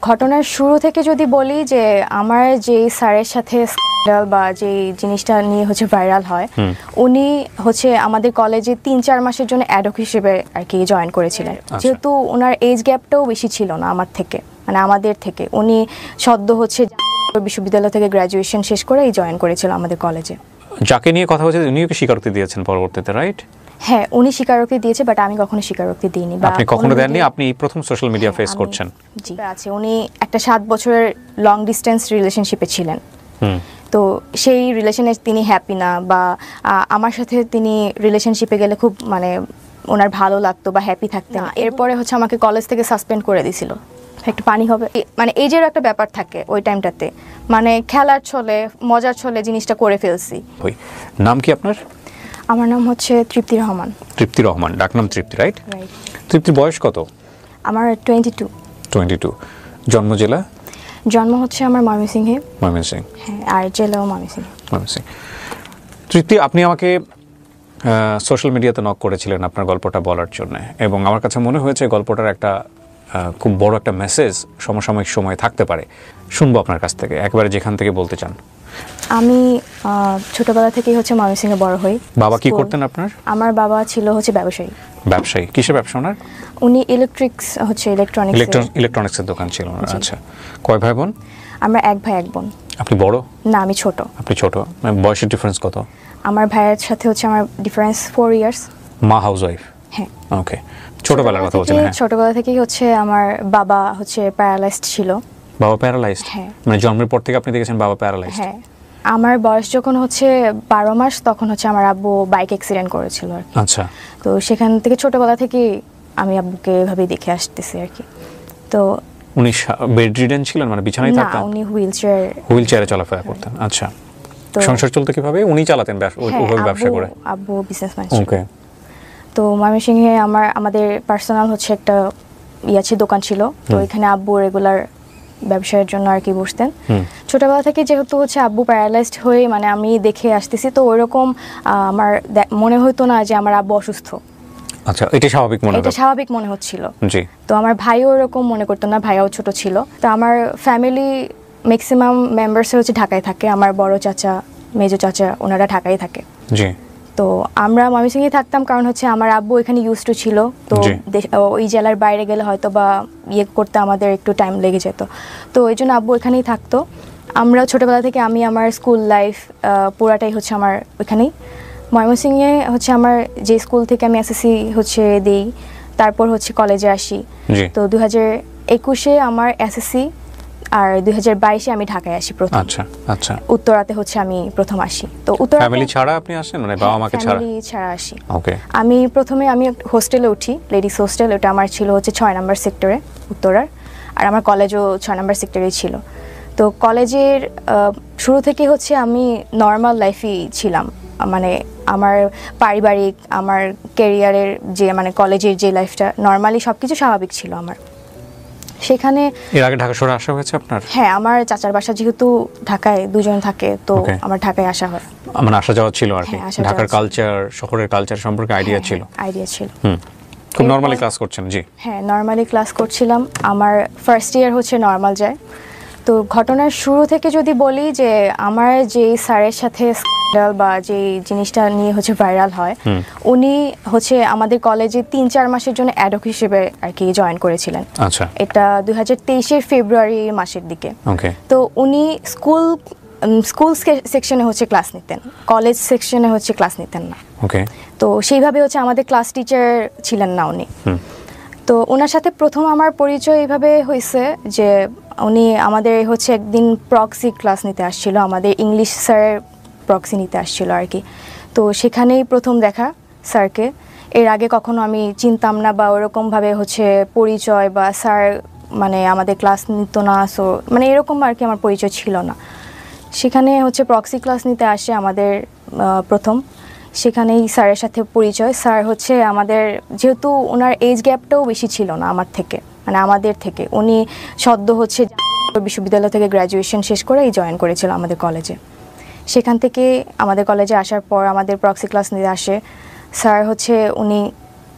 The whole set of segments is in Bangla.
ঘটনার শুরু থেকে যদি বলি যে আমার যে স্যারের সাথে স্ক্যান্ডাল বা যে জিনিসটা নিয়ে হচ্ছে ভাইরাল হয়, উনি হচ্ছে আমাদের কলেজে ৩-৪ মাসের জন্য অ্যাডহক হিসেবে আর কি জয়েন করেছিলেন। যেহেতু ওনার এজ গ্যাপটাও বেশি ছিল না আমার থেকে, মানে আমাদের থেকে। উনি সদ্য হচ্ছে বিশ্ববিদ্যালয় থেকে গ্র্যাজুয়েশন শেষ করে জয়েন করেছিল আমাদের কলেজে। যাকে নিয়ে কথা হচ্ছে উনিও কি স্বীকারোক্তি দিয়েছেন পরবর্তীতে, রাইট? হ্যাঁ, উনি স্বীকারোক্তি দিয়েছে, বাট আমি কখনো স্বীকারোক্তি দিইনি। আপনি কখনো দেননি? আপনি প্রথম সোশ্যাল মিডিয়া ফেস করছেন। জি আছে। উনি একটা 7 বছরের লং ডিস্টেন্স রিলেশনশিপে ছিলেন। তো সেই রিলেশনে তিনি হ্যাপি না, বা আমার সাথে তিনি রিলেশনশিপে গেলে খুব মানে ওনার ভালো লাগতো বা হ্যাপি থাকতেন। এরপরে হচ্ছে আমাকে কলেজ থেকে সাসপেন্ড করে দিয়েছিল। একটু পানি হবে, মানে এজের একটা ব্যাপার থাকে ওই টাইমটাতে, মানে খেলার ছলে মজার ছলে জিনিসটা করে ফেলছি। নাম কি আপনার? আমার নাম হচ্ছে তৃপ্তি রহমান। তৃপ্তি রহমান, ডাকনাম তৃপ্তি, রাইট? তৃপ্তির বয়স কত? আমার 22। 22। জন্ম জেলা? জন্ম হচ্ছে আমার ময়মনসিংহে। ময়মনসিংহ, হ্যাঁ, আর জেলাও ময়মনসিংহ। তৃপ্তি, আপনি আমাকে সোশ্যাল মিডিয়াতে নক করেছিলেন আপনার গল্পটা বলার জন্য, এবং আমার কাছে মনে হয়েছে গল্পটার একটা খুব বড় একটা মেসেজ সমসাময়িক সময় থাকতে পারে। শুনবো আপনার কাছ থেকে, একবারে যেখান থেকে বলতে চান। আমি ছোটবেলা থেকেই হচ্ছে ময়মনসিংহে বড় হই। বাবা কি করতেন আপনার? আমার বাবা ছিল হচ্ছে ব্যবসায়ী। ব্যবসায়ী? কিসের ব্যবসা ওনার? উনি ইলেকট্রনিক্সের দোকান ছিল ওনার। আচ্ছা, কয় ভাই বোন? আমরা এক ভাই এক বোন। আপনি বড়? না, আমি ছোট। আপনি ছোট। বয়সের ডিফারেন্স কত? আমার ভাইয়ের সাথে হচ্ছে আমার ডিফারেন্স 4 ইয়ার্স। মা হাউসওয়াইফ? হ্যাঁ। ওকে, ছোটবেলার কথা বলছেন? হ্যাঁ, ছোটবেলা থেকেই হচ্ছে আমার বাবা হচ্ছে প্যারালাইজড ছিল। বাবা প্যারালাইজড? হ্যাঁ। মানে জন্মের পর থেকে আপনি দেখেছেন বাবা প্যারালাইজড? হ্যাঁ। আমার বয়স যখন হচ্ছে 12 মাস, তখন হচ্ছে আমার আব্বু বাইক অ্যাক্সিডেন্ট করেছিল আর কি। আচ্ছা। তো সেখান থেকে ছোটবেলা থেকে আমি আব্বুকে এভাবেই দেখে আসতেছি আর কি। তো উনি বেডরিডেন ছিলেন, মানে বিছানায় থাকতেন? না, উনি হুইলচেয়ারে চলাফেরা করতেন। আচ্ছা। সংসার চলতে কিভাবে? উনি চালাতেন ওইভাবে ব্যবসা করে? আব্বু বিজনেসম্যান ছিল। ওকে। তো ময়মনসিংহে আমাদের পার্সোনাল হচ্ছে একটা দোকান ছিল। তো এখানে আব্বু রেগুলার ব্যবসায়ের জন্য আর কি বসতেন। ছোটবেলা থেকে যেহেতু হচ্ছে আব্বু প্যারালাইজড হয়ে মানে আমি দেখে আসতেছি, তো ওইরকম আমার মনে হতো না যে আমার আব্বু অসুস্থ। আচ্ছা, এটা স্বাভাবিক মনে হচ্ছিল। জি। তো আমার ভাইও ওরকম মনে করতো না, ভাইও ছোট ছিল। তো আমার ফ্যামিলি ম্যাক্সিমাম মেম্বার্স হচ্ছে ঢাকায় থাকে। আমার বড় চাচা, মেজো চাচা, ওনারা ঢাকায় থাকে। জি। তো আমরা ময়মনসিংহে থাকতাম, কারণ হচ্ছে আমার আব্বু এখানে ইউজড টু ছিল। তো ওই জেলার বাইরে গেলে হয়তো বা করতে আমাদের একটু টাইম লেগে যেত। তো এই জন্য আব্বু এখানেই থাকতো। আমরা ছোটবেলা থেকে আমি আমার স্কুল লাইফ পুরাটাই হচ্ছে আমার ওইখানেই ময়মনসিংহে হচ্ছে আমার যে স্কুল থেকে আমি এসএসসি হচ্ছে দেই, তারপর হচ্ছে কলেজে আসি। তো 2021-এ আমার এসএসসি, আর 2022-এ আমি ঢাকায় আসি প্রথম। আচ্ছা আচ্ছা। উত্তরাতে হচ্ছে আমি প্রথম আসি। তো উত্তরা ফ্যামিলি ছাড়া আপনি আসেন, মানে বাবা মাকে ছাড়া? ফ্যামিলি ছাড়া আসি। ওকে। আমি প্রথমে হোস্টেলে উঠি, লেডিস হোস্টেল। ওটা আমার ছিল হচ্ছে 6 নম্বর সেক্টরে উত্তরার, আর আমার কলেজও 6 নম্বর সেক্টরেই ছিল। তো কলেজের শুরু থেকে হচ্ছে আমি নর্মাল লাইফই ছিলাম, মানে আমার পারিবারিক, আমার ক্যারিয়ারের যে মানে কলেজের যে লাইফটা নর্মালি সবকিছু স্বাভাবিক ছিল আমার সেখানে। এর আগে ঢাকা শহরে আসা হয়েছে আপনার? হ্যাঁ, আমার চাচার বাসা যেহেতু ঢাকায়, দুজন থাকে, তো আমার ঢাকায় আসা হয়। মানে আসা যাওয়া ছিল আর কি। ঢাকার কালচার, শহরের কালচার সম্পর্কে আইডিয়া ছিল? খুব নরমালি ক্লাস করছেন? জি হ্যাঁ, নরমালি ক্লাস করছিলাম। আমার ফার্স্ট ইয়ার হচ্ছে নরমাল যায়। তো ঘটনার শুরু থেকে যদি বলি যে আমার যে স্যারের সাথে স্ক্যান্ডাল বা যে জিনিসটা নিয়ে হচ্ছে ভাইরাল হয়, উনি হচ্ছে আমাদের কলেজে 3-4 মাসের জন্য অ্যাডহক হিসেবে আর কি জয়েন করেছিলেন। আচ্ছা। এটা 2023-এর ফেব্রুয়ারি মাসের দিকে। ওকে। তো উনি স্কুল সেকশনে হচ্ছে ক্লাস নিতেন, কলেজ সেকশনে হচ্ছে ক্লাস নিতেন না। ওকে। তো সেইভাবে হচ্ছে আমাদের ক্লাস টিচার ছিলেন না উনি। তো ওনার সাথে প্রথম আমার পরিচয় এইভাবে হয়েছে যে উনি আমাদের হচ্ছে একদিন প্রক্সি ক্লাস নিতে আসছিল, আমাদের ইংলিশ স্যারের প্রক্সি নিতে আসছিল আর কি। তো সেখানেই প্রথম দেখা স্যারকে। এর আগে কখনো আমি চিনতাম না বা ওরকমভাবে হচ্ছে পরিচয় বা স্যার মানে আমাদের ক্লাস নিত না, সো মানে এরকম আর কি আমার পরিচয় ছিল না। সেখানে হচ্ছে প্রক্সি ক্লাস নিতে আসে আমাদের প্রথম, সেখানেই স্যারের সাথে পরিচয়। স্যার হচ্ছে আমাদের, যেহেতু ওনার এজ গ্যাপটাও বেশি ছিল না আমার থেকে, মানে আমাদের থেকে। উনি সদ্য হচ্ছে বিশ্ববিদ্যালয় থেকে গ্র্যাজুয়েশন শেষ করে জয়েন করেছিল আমাদের কলেজে। সেখান থেকে আমাদের কলেজে আসার পর আমাদের প্রক্সি ক্লাস নিতে আসে স্যার। হচ্ছে উনি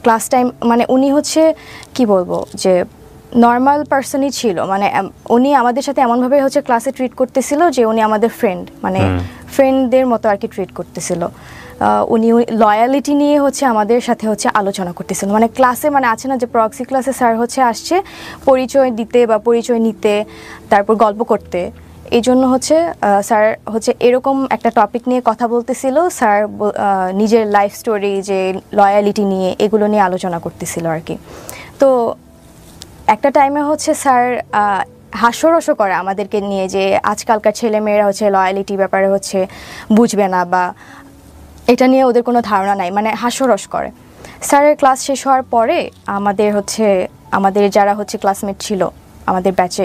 ক্লাস টাইম মানে উনি হচ্ছে কি বলবো যে নর্মাল পার্সনই ছিল, মানে উনি আমাদের সাথে এমনভাবে হচ্ছে ক্লাসে ট্রিট করতেছিল যে উনি আমাদের ফ্রেন্ড, মানে ফ্রেন্ডদের মতো আর কি ট্রিট করতেছিল। উনি লয়ালিটি নিয়ে হচ্ছে আমাদের সাথে হচ্ছে আলোচনা করতেছিল, মানে ক্লাসে, মানে আছে না যে প্রক্সি ক্লাসে স্যার হচ্ছে আসছে পরিচয় দিতে বা পরিচয় নিতে, তারপর গল্প করতে। এই জন্য হচ্ছে স্যার হচ্ছে এরকম একটা টপিক নিয়ে কথা বলতেছিল। স্যার নিজের লাইফ স্টোরি, যে লয়ালিটি নিয়ে, এগুলো নিয়ে আলোচনা করতেছিল আর কি। তো একটা টাইমে হচ্ছে স্যার হাস্যরসও করে আমাদেরকে নিয়ে, যে আজকালকার ছেলেমেয়েরা হচ্ছে লয়ালিটি ব্যাপারে হচ্ছে বুঝবে না বা এটা নিয়ে ওদের কোনো ধারণা নাই, মানে হাস্যরস করে। স্যারের ক্লাস শেষ হওয়ার পরে আমাদের যারা হচ্ছে ক্লাসমেট ছিল, আমাদের ব্যাচে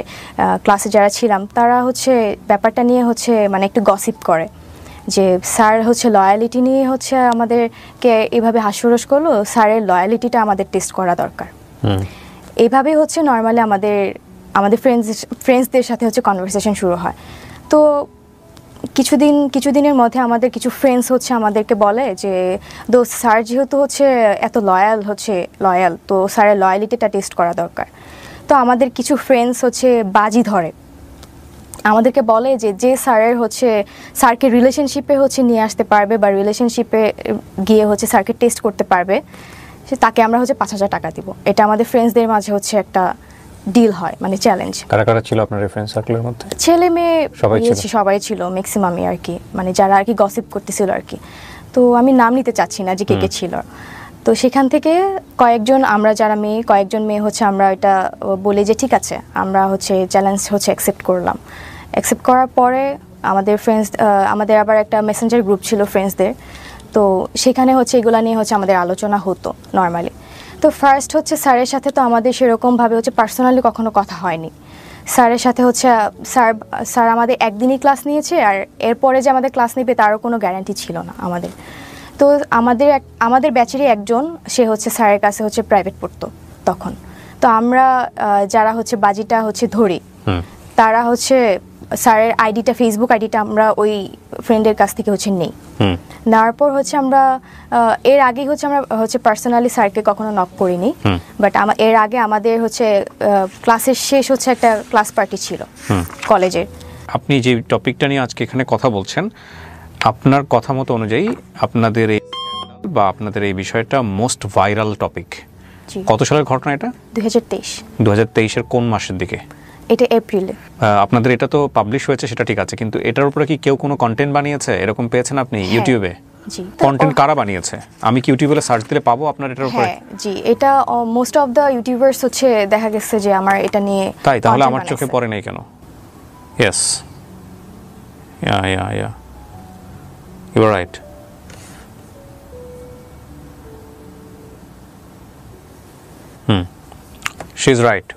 ক্লাসে যারা ছিলাম, তারা হচ্ছে ব্যাপারটা নিয়ে হচ্ছে মানে একটু গসিপ করে যে স্যার হচ্ছে লয়ালিটি নিয়ে হচ্ছে আমাদেরকে এভাবে হাস্যরস করলো, স্যারের লয়ালিটিটা আমাদের টেস্ট করা দরকার। এইভাবেই হচ্ছে নর্মালি আমাদের ফ্রেন্ডসদের সাথে হচ্ছে কনভারসেশন শুরু হয়। তো কিছুদিনের মধ্যে আমাদের কিছু ফ্রেন্ডস হচ্ছে আমাদেরকে বলে যে দোস্ত, স্যার যেহেতু হচ্ছে এত লয়াল, তো স্যারের লয়ালিটিটা টেস্ট করা দরকার। তো আমাদের কিছু ফ্রেন্ডস হচ্ছে বাজি ধরে, আমাদেরকে বলে যে স্যারকে রিলেশনশিপে হচ্ছে নিয়ে আসতে পারবে বা রিলেশনশিপে গিয়ে হচ্ছে স্যারকে টেস্ট করতে পারবে, তাকে আমরা হচ্ছে 5,000 টাকা দিব। এটা আমাদের ফ্রেন্ডসদের মাঝে হচ্ছে একটা ডিল হয়, মানে চ্যালেঞ্জ। কারা কারা ছিল আপনার ফ্রেন্ড সার্কেলের মধ্যে? ছেলে মেয়ে সবাই ছিল, ম্যাক্সিমামই আর কি, মানে যারা আর কি গসিপ করতেছিল আর কি। তো আমি নাম নিতে চাচ্ছি না যে কে কে ছিল। তো সেখান থেকে কয়েকজন মেয়ে হচ্ছে আমরা এটা বলি যে ঠিক আছে, আমরা হচ্ছে চ্যালেঞ্জ হচ্ছে অ্যাকসেপ্ট করলাম। অ্যাকসেপ্ট করার পরে আমাদের আবার একটা মেসেঞ্জার গ্রুপ ছিল ফ্রেন্ডসদের। তো সেখানে হচ্ছে এগুলা নিয়ে হচ্ছে আমাদের আলোচনা হতো নর্মালি। তো ফার্স্ট হচ্ছে স্যারের সাথে তো আমাদের সেরকমভাবে হচ্ছে পার্সোনালি কখনো কথা হয়নি। স্যারের সাথে হচ্ছে স্যার আমাদের একদিনই ক্লাস নিয়েছে, আর এরপরে যে আমাদের ক্লাস নেবে তারও কোনো গ্যারান্টি ছিল না আমাদের। তো আমাদের ব্যাচেরই একজন, সে হচ্ছে স্যারের কাছে হচ্ছে প্রাইভেট পড়তো তখন। তো আমরা যারা হচ্ছে বাজিটা হচ্ছে ধরি, তারা হচ্ছে স্যারের ফেসবুক আইডিটা আমরা ওই ফ্রেন্ডের কাছ থেকে হচ্ছে নেই। নেওয়ার পর হচ্ছে আমরা এর আগে হচ্ছে আমরা হচ্ছে পার্সোনালি স্যারকে কখনো নক করিনি, বাট এর আগে আমাদের হচ্ছে ক্লাসের শেষ হচ্ছে একটা ক্লাস পার্টি ছিল কলেজের। আপনি যে টপিকটা নিয়ে আজকে এখানে কথা বলছেন, আপনার কথা মতো অনুযায়ী আপনাদের এই বিষয়টা মোস্ট ভাইরাল টপিক। কত সালের ঘটনা এটা? 2023 কোন মাসের দিকে? এটা এপ্রিলে। আপনাদের এটা তো পাবলিশ হয়েছে, সেটা ঠিক আছে, কিন্তু এটার উপরে কি কেউ কোনো কন্টেন্ট বানিয়েছে? এরকম পেয়েছেন আপনি ইউটিউবে? জি। কন্টেন্ট কারা বানিয়েছে? আমি কি ইউটিউবে সার্চ দিলে পাবো আপনার এটার উপরে? হ্যাঁ জি, এটা মোস্ট অফ দ্য ইউটিউবার্স হচ্ছে দেখা গেছে যে আমার এটা নিয়ে। তাই? তাহলে আমার চোখে পড়ে নাই কেন? Yes, yeah you are right. She is right.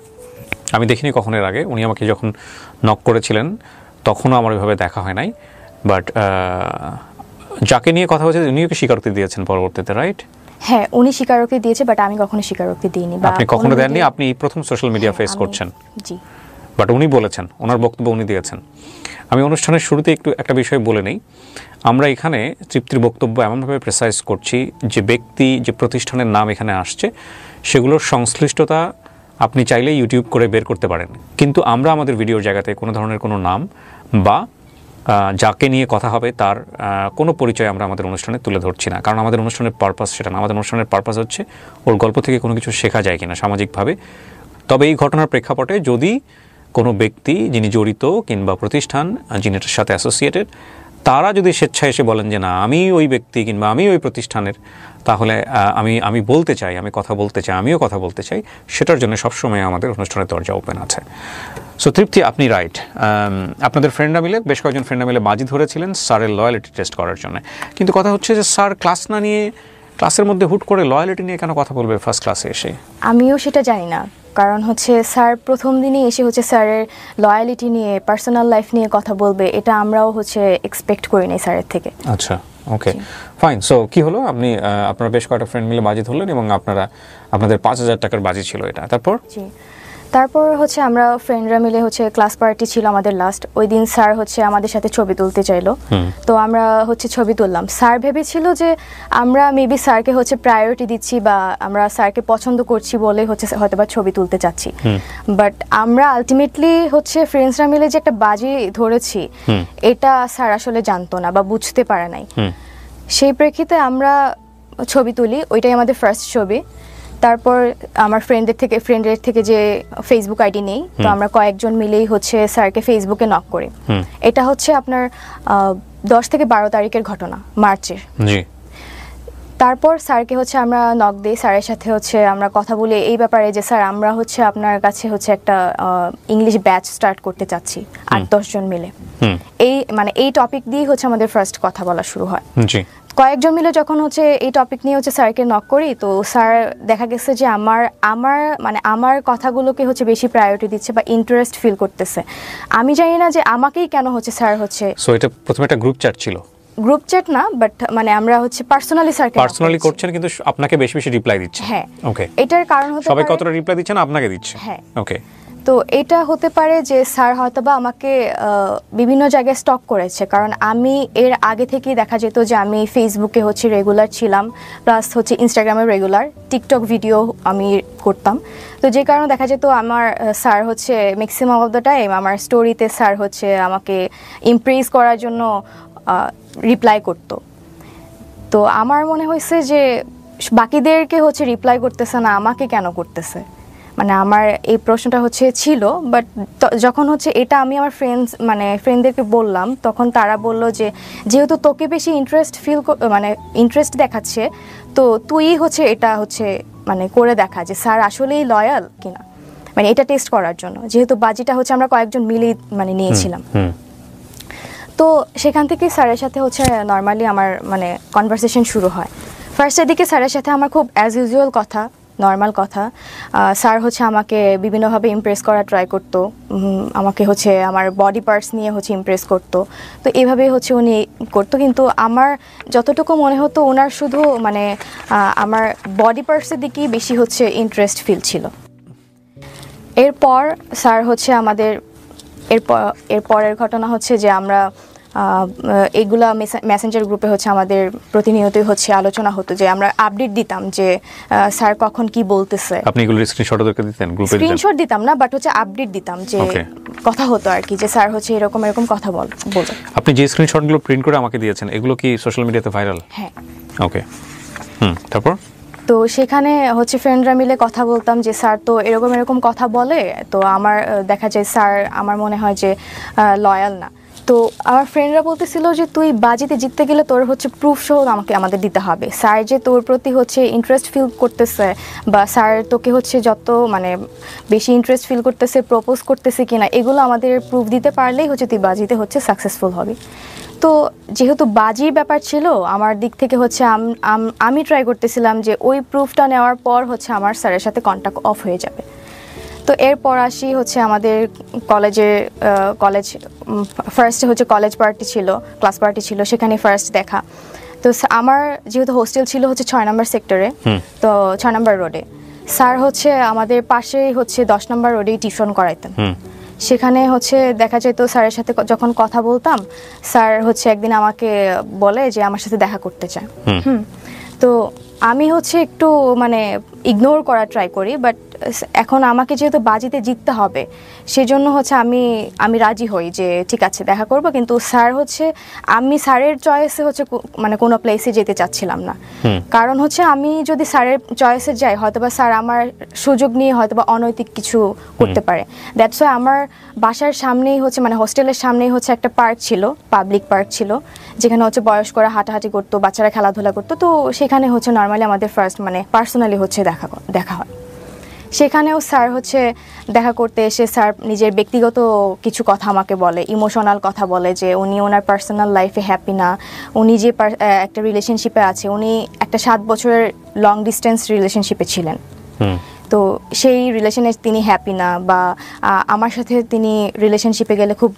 আমি দেখিনি কখনো এর আগে। উনি আমাকে যখন নক করেছিলেন তখনও আমার ওইভাবে দেখা হয় নাই, বাট যাকে নিয়ে কথা হচ্ছে উনিও কি স্বীকারোক্তি দিয়েছেন পরবর্তীতে, রাইট? হ্যাঁ, উনি স্বীকারোক্তি দিয়েছে, বাট আমি কখনো স্বীকারোক্তি দিইনি। আপনি কখনো দেননি? আপনি প্রথম সোশ্যাল মিডিয়া ফেস করছেন। জি। বাট উনি বলেছেন, ওনার বক্তব্য উনি দিয়েছেন। আমি অনুষ্ঠানের শুরুতে একটা বিষয় বলে নেই। আমরা এখানে তৃপ্তির বক্তব্য এমনভাবে প্রেসাইজ করছি যে ব্যক্তি, যে প্রতিষ্ঠানের নাম এখানে আসছে, সেগুলোর সংশ্লিষ্টতা আপনি চাইলে ইউটিউব করে বের করতে পারেন, কিন্তু আমরা আমাদের ভিডিওর জায়গাতে কোনো ধরনের কোনো নাম বা যাকে নিয়ে কথা হবে তার কোনো পরিচয় আমরা আমাদের অনুষ্ঠানে তুলে ধরছি না, কারণ আমাদের অনুষ্ঠানের পারপাস সেটা না। আমাদের অনুষ্ঠানের পারপাস হচ্ছে ওর গল্প থেকে কোনো কিছু শেখা যায় কিনা সামাজিকভাবে। তবে এই ঘটনার প্রেক্ষাপটে যদি কোনো ব্যক্তি যিনি জড়িত কিংবা প্রতিষ্ঠান যিনি এটার সাথে অ্যাসোসিয়েটেড, তারা যদি স্বেচ্ছায় এসে বলেন যে না আমি ওই ব্যক্তি কিংবা আমি ওই প্রতিষ্ঠানের, তাহলে আমি বলতে চাই, আমি কথা বলতে চাই, আমিও কথা বলতে চাই, সেটার জন্য সবসময় আমাদের অনুষ্ঠানের দরজা ওপেন আছে। সো তৃপ্তি, আপনি রাইট। আপনাদের ফ্রেন্ডরা মিলে, বেশ কয়েকজন ফ্রেন্ডরা মিলে বাজি ধরেছিলেন স্যারের লয়ালিটি টেস্ট করার জন্য, কিন্তু কথা হচ্ছে যে স্যার ক্লাস না নিয়ে ক্লাসের মধ্যে হুট করে লয়ালিটি নিয়ে কেন কথা বলবে ফার্স্ট ক্লাসে এসে? আমিও সেটা জানি না, কারণ হচ্ছে স্যার প্রথম দিনই এসে হচ্ছে স্যারের লয়ালিটি নিয়ে, পার্সোনাল লাইফ নিয়ে কথা বলবে, এটা আমরাও হচ্ছে এক্সপেক্ট করিনি স্যারের থেকে। আচ্ছা, ওকে, ফাইন। সো কি হলো? আপনারা বেশ কয়েকটা ফ্রেন্ড মিলে বাজি ধরলেন এবং আপনাদের 5,000 টাকার বাজি ছিল এটা, তারপর? জি। তারপর হচ্ছে আমরা ফ্রেন্ডরা মিলে হচ্ছে ক্লাস পার্টি ছিল আমাদের লাস্ট, ওই দিন স্যার হচ্ছে আমাদের সাথে ছবি তুলতে চাইলো। তো আমরা হচ্ছে ছবি তুললাম। স্যার ভেবেছিল যে আমরা মেবি স্যারকে হচ্ছে প্রায়োরিটি দিচ্ছি বা আমরা স্যারকে পছন্দ করছি বলে হচ্ছে হয়তো বা ছবি তুলতে চাচ্ছি, বাট আমরা আলটিমেটলি হচ্ছে ফ্রেন্ডসরা মিলে যে একটা বাজি ধরেছি এটা স্যার আসলে জানতো না বা বুঝতে পারে নাই। সেই প্রেক্ষিতে আমরা ছবি তুলি, ওইটাই আমাদের ফার্স্ট ছবি। তারপর আমার ফ্রেন্ডের থেকে যে ফেসবুক আইডি নেই, তো আমরা কয়েকজন মিলেই হচ্ছে স্যারকে ফেসবুকে নক করি। এটা হচ্ছে আপনার 10 থেকে 12 তারিখের ঘটনা, মার্চের। তারপর স্যারকে হচ্ছে আমরা নক দিই, স্যারের সাথে হচ্ছে আমরা কথা বলি এই ব্যাপারে যে স্যার আমরা হচ্ছে আপনার কাছে হচ্ছে একটা ইংলিশ ব্যাচ স্টার্ট করতে চাচ্ছি 8-10 জন মিলে। এই টপিক দিয়ে হচ্ছে আমাদের ফার্স্ট কথা বলা শুরু হয়। কয়েকজন মিলে যখন হচ্ছে এই টপিক নিয়ে হচ্ছে স্যারকে নক করি, তো স্যার দেখা গেছে যে আমার কথাগুলোকে হচ্ছে বেশি প্রায়োরিটি দিচ্ছে বা ইন্টারেস্ট ফিল করতেছে। আমি জানি না যে আমাকেই কেন হচ্ছে স্যার হচ্ছে। সো এটা প্রথমে একটা গ্রুপ চ্যাট ছিল? গ্রুপ চ্যাট না, বাট আমরা হচ্ছে পার্সোনালি করছেন, কিন্তু আপনাকে বেশি বেশি রিপ্লাই দিচ্ছে। হ্যাঁ, ওকে। এটার কারণ হতে পারে সবাই কতটা রিপ্লাই দিচ্ছেন আপনাকে দিচ্ছে। হ্যাঁ, ওকে। তো এটা হতে পারে যে স্যার হয়তোবা আমাকে বিভিন্ন জায়গায় স্টক করেছে, কারণ আমি এর আগে থেকেই দেখা যেত যে আমি ফেসবুকে হচ্ছে রেগুলার ছিলাম, প্লাস হচ্ছে ইনস্টাগ্রামে রেগুলার, টিকটক ভিডিও আমি করতাম। তো যে কারণে দেখা যেত আমার স্যার হচ্ছে ম্যাক্সিমাম অফ দ্য টাইম আমার স্টোরিতে স্যার হচ্ছে আমাকে ইমপ্রেস করার জন্য রিপ্লাই করতো। তো আমার মনে হয়েছে যে বাকিদেরকে হচ্ছে রিপ্লাই করতেছে না, আমাকে কেন করতেছে, আমার এই প্রশ্নটা হচ্ছে ছিল। বাট যখন হচ্ছে এটা আমি আমার ফ্রেন্ডদেরকে বললাম, তখন তারা বলল যে যেহেতু তোকে বেশি ইন্টারেস্ট দেখাচ্ছে, তো তুই হচ্ছে এটা হচ্ছে করে দেখা যে স্যার আসলেই লয়াল কিনা, এটা টেস্ট করার জন্য, যেহেতু বাজিটা হচ্ছে আমরা কয়েকজন মিলেই নিয়েছিলাম। তো সেখান থেকে স্যারের সাথে হচ্ছে নর্মালি আমার কনভারসেশন শুরু হয়। ফার্স্টের দিকে স্যারের সাথে আমার খুব অ্যাজ ইউজুয়াল কথা, নর্মাল কথা। স্যার হচ্ছে আমাকে বিভিন্নভাবে ইমপ্রেস করার ট্রাই করতো, আমাকে হচ্ছে আমার বডি পার্টস নিয়ে হচ্ছে ইমপ্রেস করতো। তো এইভাবেই হচ্ছে উনি করতো, কিন্তু আমার যতটুকু মনে হতো ওনার শুধু আমার বডি পার্টসের দিকেই বেশি হচ্ছে ইন্টারেস্ট ফিল ছিল। এরপর স্যার হচ্ছে আমাদের এরপরের ঘটনা হচ্ছে যে আমরা এইগুলা মেসেঞ্জার গ্রুপে হচ্ছে আমাদের প্রতিনিয়তই হচ্ছে আলোচনা হতো, যে আমরা আপডেট দিতাম যে স্যার কখন কি বলতেছে। আপনি এগুলো স্ক্রিনশট ওদেরকে দিতেন? গ্রুপে স্ক্রিনশট দিতাম না, বাট হচ্ছে আপডেট দিতাম যে কথা হতো আর কি, যে স্যার হচ্ছে এরকম কথা বলে। আপনি যে স্ক্রিনশটগুলো প্রিন্ট করে আমাকে দিয়েছেন এগুলো কি সোশ্যাল মিডিয়াতে ভাইরাল? হ্যাঁ। ওকে। তারপর তো সেখানে হচ্ছে ফ্রেন্ডরা মিলে কথা বলতাম যে স্যার তো এরকম কথা বলে, তো আমার দেখা যায় স্যার আমার মনে হয় যে লয়াল না। তো আমার ফ্রেন্ডরা বলতেছিল যে তুই বাজিতে জিততে গেলে তোর হচ্ছে প্রুফ সহ আমাদের দিতে হবে, স্যার যে তোর প্রতি হচ্ছে ইন্টারেস্ট ফিল করতেছে বা স্যার তোকে হচ্ছে যত বেশি ইন্টারেস্ট ফিল করতেছে, প্রপোজ করতেছে কিনা, এগুলো আমাদের প্রুফ দিতে পারলেই হচ্ছে তুই বাজিতে হচ্ছে সাকসেসফুল হবি। তো যেহেতু বাজির ব্যাপার ছিল আমার দিক থেকে হচ্ছে আমি ট্রাই করতেছিলাম যে ওই প্রুফটা নেওয়ার পর হচ্ছে আমার স্যারের সাথে কন্ট্যাক্ট অফ হয়ে যাবে। তো এরপর আসি হচ্ছে আমাদের কলেজ ফার্স্টে হচ্ছে কলেজ পার্টি ছিল, ক্লাস পার্টি ছিল, সেখানে ফার্স্ট দেখা। তো আমার যেহেতু হোস্টেল ছিল হচ্ছে 6 নম্বর সেক্টরে, তো 6 নম্বর রোডে, স্যার হচ্ছে আমাদের পাশেই হচ্ছে 10 নম্বর রোডেই টিউশন করাইতেন। সেখানে হচ্ছে দেখা যেত স্যারের সাথে যখন কথা বলতাম, স্যার হচ্ছে একদিন আমাকে বলে যে আমার সাথে দেখা করতে চায়। তো আমি হচ্ছে একটু ইগনোর করার ট্রাই করি, বাট এখন আমাকে যেহেতু বাজিতে জিততে হবে সেজন্য হচ্ছে আমি রাজি হই যে ঠিক আছে দেখা করব, কিন্তু স্যার হচ্ছে আমি স্যারের চয়েসে হচ্ছে কোনো প্লেসে যেতে চাচ্ছিলাম না। কারণ হচ্ছে আমি যদি স্যারের চয়েসে যাই হয়তোবা স্যার আমার সুযোগ নিয়ে হয়তোবা অনৈতিক কিছু করতে পারে। দ্যাটস ওয়াই আমার বাসার সামনেই হচ্ছে হোস্টেলের সামনেই হচ্ছে একটা পার্ক ছিল, পাবলিক পার্ক ছিল, যেখানে হচ্ছে বয়স্করা হাঁটাহাঁটি করতো, বাচ্চারা খেলাধুলা করতো। তো সেখানে হচ্ছে নর্মালি আমাদের ফার্স্ট পার্সোনালি হচ্ছে দেখা হয়। সেখানেও স্যার হচ্ছে দেখা করতে এসে স্যার নিজের ব্যক্তিগত কিছু কথা আমাকে বলে, ইমোশনাল কথা বলে, যে উনি ওনার পার্সোনাল লাইফে হ্যাপি না, উনি যে একটা রিলেশনশিপে আছে, উনি একটা 7 বছরের লং ডিস্টেন্স রিলেশনশিপে ছিলেন, তো সেই রিলেশনে তিনি হ্যাপি না, বা আমার সাথে তিনি রিলেশনশিপে গেলে খুব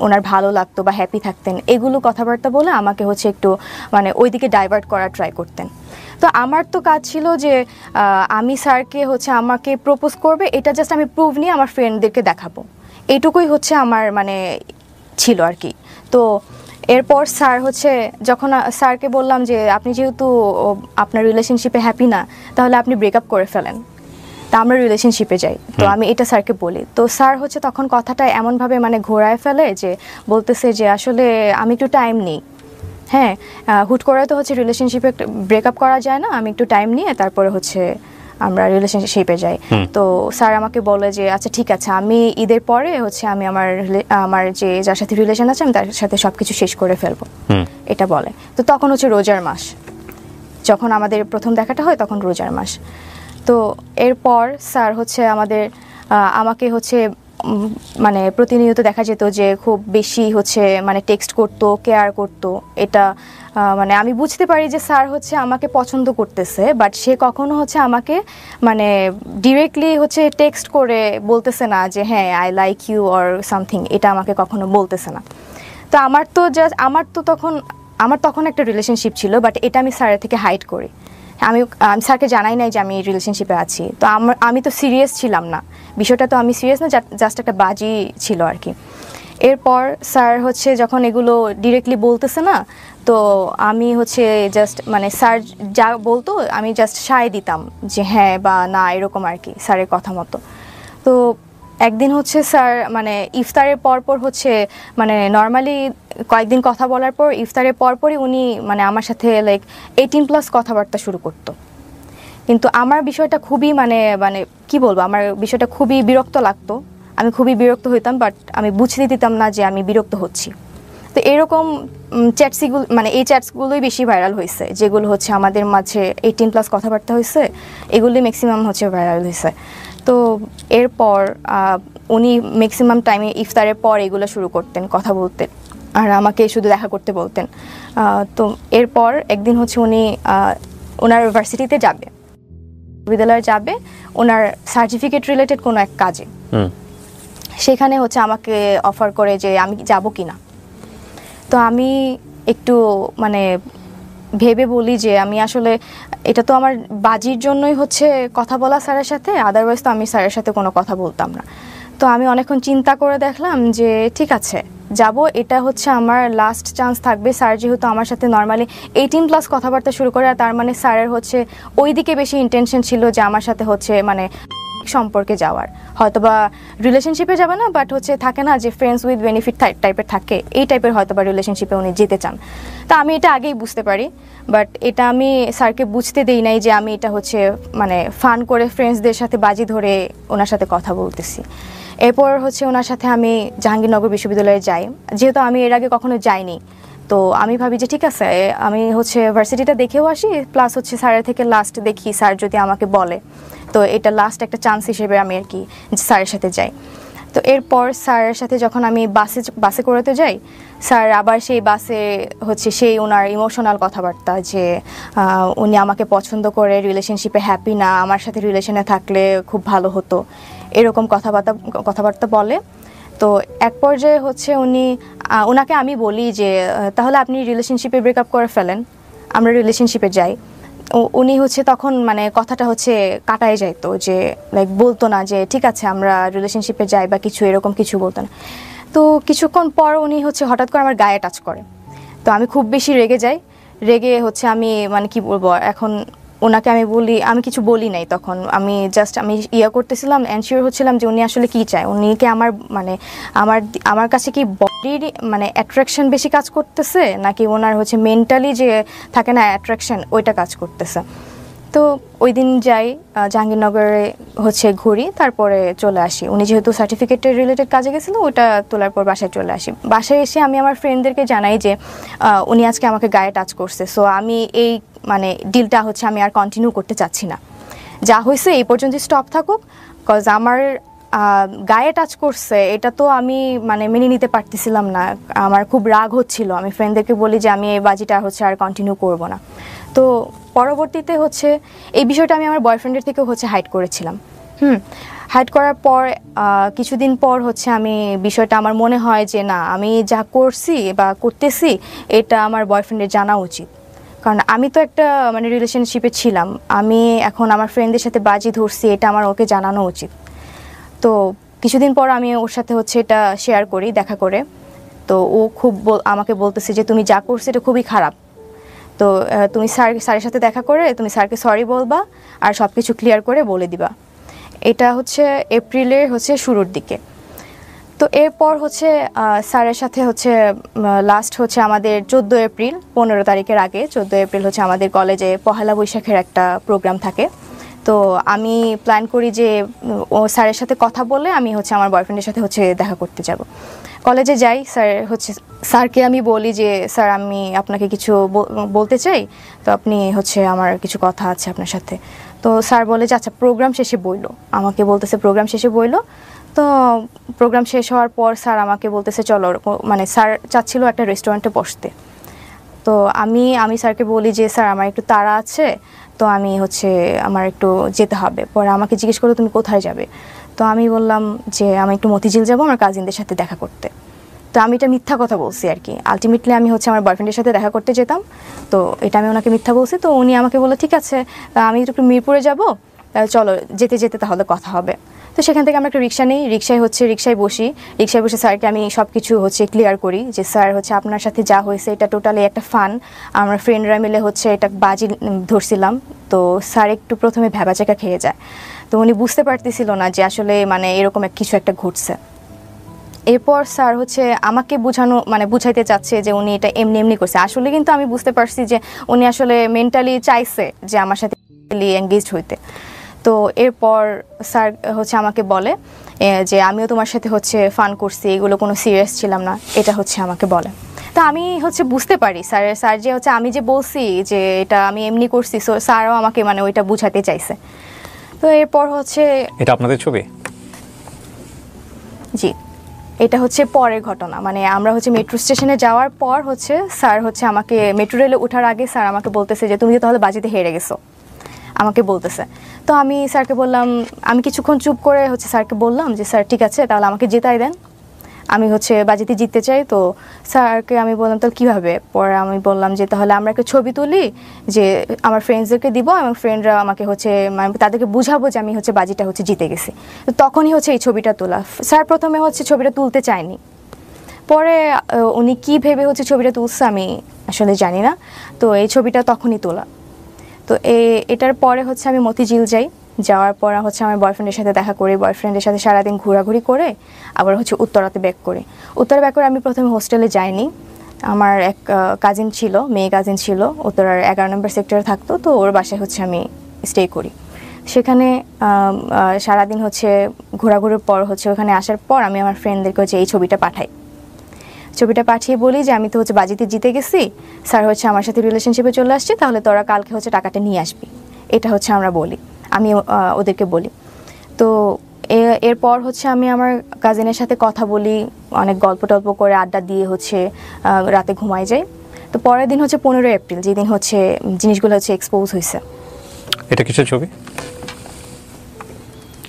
ওনার ভালো লাগতো বা হ্যাপি থাকতেন, এগুলো কথাবার্তা বলে আমাকে হচ্ছে একটু ওইদিকে ডাইভার্ট করার ট্রাই করতেন। তো আমার তো কাজ ছিল যে আমি স্যারকে হচ্ছে আমাকে প্রপোজ করবে, এটা জাস্ট আমি প্রুভ নিয়ে আমার ফ্রেন্ডদেরকে দেখাবো, এইটুকুই হচ্ছে আমার মানে ছিল আর কি। তো এরপর স্যার হচ্ছে যখন স্যারকে বললাম যে আপনি যেহেতু আপনার রিলেশনশিপে হ্যাপি না, তাহলে আপনি ব্রেকআপ করে ফেলেন, তা আমরা রিলেশনশিপে যাই। তো আমি এটা স্যারকে বলি, তো স্যার হচ্ছে তখন কথাটা এমনভাবে মানে ঘোরায় ফেলে যে বলতেছে যে আসলে আমি একটু টাইম নিই, হ্যাঁ হুট করে তো হচ্ছে রিলেশনশিপে ব্রেকআপ করা যায় না, আমি একটু টাইম নিয়ে তারপরে হচ্ছে আমরা রিলেশনশিপে যাই। তো স্যার আমাকে বলে যে আচ্ছা ঠিক আছে, আমি ঈদের পরে হচ্ছে আমি আমার যে যার সাথে রিলেশন আছে আমি তার সাথে সবকিছু শেষ করে ফেলবো, এটা বলে। তো তখন হচ্ছে রোজার মাস, যখন আমাদের প্রথম দেখাটা হয় তখন রোজার মাস। তো এরপর স্যার হচ্ছে আমাকে হচ্ছে মানে প্রতিনিয়ত দেখা যেত যে খুব বেশি হচ্ছে মানে টেক্সট করতো, কেয়ার করতো। এটা মানে আমি বুঝতে পারি যে স্যার হচ্ছে আমাকে পছন্দ করতেছে, বাট সে কখনো হচ্ছে আমাকে মানে ডিরেক্টলি হচ্ছে টেক্সট করে বলতেছে না যে হ্যাঁ I like you or something, এটা আমাকে কখনো বলতেছে না। তো আমার তখন একটা রিলেশনশিপ ছিল, বাট এটা আমি স্যারের থেকে হাইড করি। আমি স্যারকে জানাই নাই যে আমি রিলেশনশিপে আছি। তো আমি তো সিরিয়াস ছিলাম না, বিষয়টা তো আমি সিরিয়াস না, জাস্ট একটা বাজি ছিল আর কি। এরপর স্যার হচ্ছে যখন এগুলো ডিরেক্টলি বলতেছে না, তো আমি হচ্ছে জাস্ট মানে স্যার যা বলতো আমি জাস্ট সায় দিতাম যে হ্যাঁ বা না, এরকম আর কি স্যারের কথা মতো। তো একদিন হচ্ছে স্যার মানে ইফতারের পরপর হচ্ছে মানে নর্মালি কয়েকদিন কথা বলার পর ইফতারের পরপরই উনি মানে আমার সাথে লাইক 18+ কথাবার্তা শুরু করতো। কিন্তু আমার বিষয়টা খুবই মানে মানে কি বলবো, আমার বিষয়টা খুবই বিরক্ত লাগতো, আমি খুবই বিরক্ত হইতাম, বাট আমি বুঝতে দিতাম না যে আমি বিরক্ত হচ্ছি। তো এরকম এই চ্যাটসগুলোই বেশি ভাইরাল হয়েছে, যেগুলো হচ্ছে আমাদের মাঝে 18+ কথাবার্তা হয়েছে, এগুলোই ম্যাক্সিমাম হচ্ছে ভাইরাল হয়েছে। তো এরপর উনি ম্যাক্সিমাম টাইমে ইফতারের পর এগুলো শুরু করতেন, কথা বলতেন, আর আমাকে শুধু দেখা করতে বলতেন। তো এরপর একদিন হচ্ছে উনি ওনার ভার্সিটিতে যাবে, বিদ্যালয়ে যাবে ওনার সার্টিফিকেট রিলেটেড কোনো এক কাজে। সেখানে হচ্ছে আমাকে অফার করে যে আমি যাব কি না। তো আমি একটু মানে ভেবে বলি যে আমি আসলে এটা তো আমার বাজির জন্যই হচ্ছে কথা বলা স্যারের সাথে, আদারওয়াইজ তো আমি স্যারের সাথে কোনো কথা বলতাম না। তো আমি অনেকক্ষণ চিন্তা করে দেখলাম যে ঠিক আছে যাব, এটা হচ্ছে আমার লাস্ট চান্স থাকবে। স্যার যেহেতু আমার সাথে নর্মালি 18+ কথাবার্তা শুরু করে, আর তার মানে স্যারের হচ্ছে ওই দিকে বেশি ইন্টেনশন ছিল যে আমার সাথে হচ্ছে মানে সম্পর্কে যাওয়ার, হয়তোবা রিলেশনশিপে যাবে না, বাট হচ্ছে থাকে না যে ফ্রেন্ডস উইথ বেনিফিট টাইপের থাকে, এই টাইপের হয়তোবা রিলেশনশিপে উনি যেতে চান। তা আমি এটা আগেই বুঝতে পারি, বাট এটা আমি স্যারকে বুঝতে দেই নাই যে আমি এটা হচ্ছে মানে ফান করে ফ্রেন্ডসদের সাথে বাজি ধরে ওনার সাথে কথা বলতেছি। এরপর হচ্ছে ওনার সাথে আমি জাহাঙ্গীরনগর বিশ্ববিদ্যালয়ে যাই, যেহেতু আমি এর আগে কখনো যাইনি। তো আমি ভাবি যে ঠিক আছে আমি হচ্ছে ভার্সিটিটা দেখেও আসি, প্লাস হচ্ছে স্যারের থেকে লাস্ট দেখি স্যার যদি আমাকে বলে, তো এটা লাস্ট একটা চান্স হিসেবে আমি আর কি স্যারের সাথে যাই। তো এরপর স্যারের সাথে যখন আমি বাসে করেতে যাই, স্যার আবার সেই বাসে হচ্ছে সেই ওনার ইমোশনাল কথাবার্তা যে উনি আমাকে পছন্দ করে, রিলেশনশিপে হ্যাপি না, আমার সাথে রিলেশনে থাকলে খুব ভালো হতো, এরকম কথাবার্তা বলে। তো এক পর্যায়ে হচ্ছে ওনাকে আমি বলি যে তাহলে আপনি রিলেশনশিপে ব্রেকআপ করে ফেলেন, আমরা রিলেশনশিপে যাই। উনি হচ্ছে তখন মানে কথাটা হচ্ছে কাটায় যাইতো, যে লাইক বলতো না যে ঠিক আছে আমরা রিলেশনশিপে যাই বা কিছু, এরকম কিছু বলতো না। তো কিছুক্ষণ পর উনি হচ্ছে হঠাৎ করে আমার গায়ে টাচ করে। তো আমি খুব বেশি রেগে যাই, রেগে হচ্ছে আমি মানে কি বলবো, এখন ওনাকে আমি কিছু বলি নাই। তখন আমি করতেছিলাম, এনশিওর হচ্ছিলাম যে উনি আসলে কি চায়, উনিকে আমার কাছে কি বডির মানে অ্যাট্রাকশন বেশি কাজ করতেছে, নাকি ওনার হচ্ছে মেন্টালি যে থাকে না অ্যাট্রাকশন, ওইটা কাজ করতেছে। তো ওই দিন যাই জাহাঙ্গীরনগরে হচ্ছে ঘুরি, তারপরে চলে আসি। উনি যেহেতু সার্টিফিকেটের রিলেটেড কাজে গেছিলো, ওটা তোলার পর বাসায় চলে আসি। বাসায় এসে আমি আমার ফ্রেন্ডদেরকে জানাই যে উনি আজকে আমাকে গায়ে টাচ করছে, সো আমি এই মানে ডিলটা হচ্ছে আমি আর কন্টিনিউ করতে চাচ্ছি না, যা হয়েছে এই পর্যন্ত স্টপ থাকুক, কজ আমার গায়ে টাচ করছে এটা তো আমি মানে মেনে নিতে পারতেছিলাম না, আমার খুব রাগ হচ্ছিল। আমি ফ্রেন্ডদেরকে বলি যে আমি এই বাজিটা হচ্ছে আর কন্টিনিউ করব না। তো পরবর্তীতে হচ্ছে এই বিষয়টা আমি আমার বয়ফ্রেন্ডের থেকেও হচ্ছে হাইড করেছিলাম। হাইড করার পর কিছুদিন পর হচ্ছে আমি বিষয়টা আমার মনে হয় যে না, আমি যা করছি বা করতেছি এটা আমার বয়ফ্রেন্ডের জানা উচিত, কারণ আমি তো একটা মানে রিলেশনশিপে ছিলাম, আমি এখন আমার ফ্রেন্ডদের সাথে বাজি ধরছি, এটা আমার ওকে জানানো উচিত। তো কিছুদিন পর আমি ওর সাথে হচ্ছে এটা শেয়ার করি দেখা করে, তো ও খুব আমাকে বলতেছে যে তুমি যা করছো এটা খুবই খারাপ, তো তুমি স্যারের সাথে দেখা করে তুমি স্যারকে সরি বলবা আর সব কিছু ক্লিয়ার করে বলে দিবা। এটা হচ্ছে এপ্রিলের হচ্ছে শুরুর দিকে। তো এরপর হচ্ছে স্যারের সাথে হচ্ছে লাস্ট হচ্ছে আমাদের 14 এপ্রিল, 15 তারিখের আগে 14 এপ্রিল হচ্ছে আমাদের কলেজে পহেলা বৈশাখের একটা প্রোগ্রাম থাকে। তো আমি প্ল্যান করি যে ও স্যারের সাথে কথা বলে আমি হচ্ছে আমার বয়ফ্রেন্ডের সাথে হচ্ছে দেখা করতে যাব। কলেজে যাই, স্যারকে আমি বলি যে স্যার আমি আপনাকে কিছু বলতে চাই, তো আপনি হচ্ছে আমার কিছু কথা আছে আপনার সাথে। তো স্যার বলে যে আচ্ছা প্রোগ্রাম শেষে বইলো, আমাকে বলতেছে প্রোগ্রাম শেষে বইলো। তো প্রোগ্রাম শেষ হওয়ার পর স্যার আমাকে বলতেছে চলো, মানে স্যার চাচ্ছিল একটা রেস্টুরেন্টে বসতে। তো আমি স্যারকে বলি যে স্যার আমার একটু তাড়া আছে, তো আমি হচ্ছে আমার একটু যেতে হবে। পরে আমাকে জিজ্ঞেস করলো তুমি কোথায় যাবে, তো আমি বললাম যে আমি একটু মতিঝিল যাবো আমার কাজিনদের সাথে দেখা করতে। তো আমি এটা মিথ্যা কথা বলছি আর কি, আলটিমেটলি আমি হচ্ছে আমার বয়ফ্রেন্ডের সাথে দেখা করতে যেতাম, তো এটা আমি ওনাকে মিথ্যা বলছি। তো উনি আমাকে বললো ঠিক আছে আমি একটু মিরপুরে যাবো, চলো যেতে যেতে তাহলে কথা হবে। তো সেখান থেকে আমরা একটা রিক্সা নিই, রিক্সায় বসি, রিক্সায় বসে স্যারকে আমি সব কিছু হচ্ছে ক্লিয়ার করি যে স্যার হচ্ছে আপনার সাথে যা হয়েছে এটা টোটালি একটা ফান, আমরা ফ্রেন্ডরা মিলে হচ্ছে এটা বাজি ধরছিলাম। তো স্যার একটু প্রথমে ভ্যাবাচাকা খেয়ে যায়, তো উনি বুঝতে পারতেছিল না যে আসলে মানে এরকম কিছু একটা ঘটছে। এরপর স্যার হচ্ছে আমাকে বুঝাইতে চাচ্ছে যে উনি এটা এমনি এমনি করছে, আসলে কিন্তু আমি বুঝতে পারছি যে উনি আসলে মেন্টালি চাইছে যে আমার সাথে এঙ্গেজড হইতে। তো এরপর স্যার হচ্ছে আমাকে বলে যে আমিও তোমার সাথে হচ্ছে ফান করছি, এগুলো কোনো সিরিয়াস ছিলাম না, এটা হচ্ছে আমাকে বলে। তো আমি হচ্ছে বুঝতে পারি স্যার যে হচ্ছে আমি যে বলছি যে এটা আমি এমনি করছি, সো স্যারও আমাকে মানে ওইটা বুঝাতে চাইছে। তো এরপর হচ্ছে এটা আপনাদের ছবি? জি, এটা হচ্ছে পরের ঘটনা, মানে আমরা হচ্ছে মেট্রো স্টেশনে যাওয়ার পর হচ্ছে স্যার হচ্ছে আমাকে মেট্রো রেলে ওঠার আগে স্যার আমাকে বলতেছে যে তুমি তাহলে বাজিতে হেরে গেছো, আমাকে বলতেছে। তো আমি স্যারকে বললাম, আমি কিছুক্ষণ চুপ করে হচ্ছে স্যারকে বললাম যে স্যার ঠিক আছে তাহলে আমাকে জেতাই দেন, আমি হচ্ছে বাজিতে জিততে চাই। তো স্যারকে আমি বললাম তাহলে কীভাবে, পরে আমি বললাম যে তাহলে আমরা একটা ছবি তুলি যে আমার ফ্রেন্ডসদেরকে দিব এবং ফ্রেন্ডরা আমাকে হচ্ছে মানে তাদেরকে বুঝাবো যে আমি হচ্ছে বাজিটা হচ্ছে জিতে গেছি। তো তখনই হচ্ছে এই ছবিটা তোলা। স্যার প্রথমে হচ্ছে ছবিটা তুলতে চায়নি, পরে উনি কী ভেবে হচ্ছে ছবিটা তুলছে আমি আসলে জানি না, তো এই ছবিটা তখনই তোলা। তো এটার পরে হচ্ছে আমি মতিঝিল যাই, যাওয়ার পর হচ্ছে আমার বয়ফ্রেন্ডের সাথে দেখা করি, বয়ফ্রেন্ডের সাথে সারাদিন ঘোরাঘুরি করে আবার হচ্ছে উত্তরাতে ব্যাক করি। ব্যাক করে আমি প্রথমে হোস্টেলে যাইনি, আমার এক কাজিন ছিল, মেয়ে কাজিন ছিল, উত্তরার 11 নম্বর সেক্টরে থাকতো, তো ওর বাসায় হচ্ছে আমি স্টে করি। সেখানে সারাদিন হচ্ছে ঘোরাঘুরির পর হচ্ছে ওখানে আসার পর আমি আমার ফ্রেন্ডদেরকে হচ্ছে এই ছবিটা পাঠিয়ে বলি যে আমি তো হচ্ছে বাজিতে জিতে গেছি, স্যার হচ্ছে আমার সাথে রিলেশনশিপে চলে আসছে, তাহলে তোরা কালকে হচ্ছে টাকাটা নিয়ে আসবি, এটা হচ্ছে আমি ওদেরকে বলি। তো এরপর হচ্ছে আমি আমার কাজিনের সাথে কথা বলি, অনেক গল্প টল্প করে আড্ডা দিয়ে হচ্ছে রাতে ঘুমাই যাই। তো পরের দিন হচ্ছে 15 এপ্রিল, যেদিন হচ্ছে জিনিসগুলো হচ্ছে এক্সপোজ হয়েছে। এটা কিসের ছবি?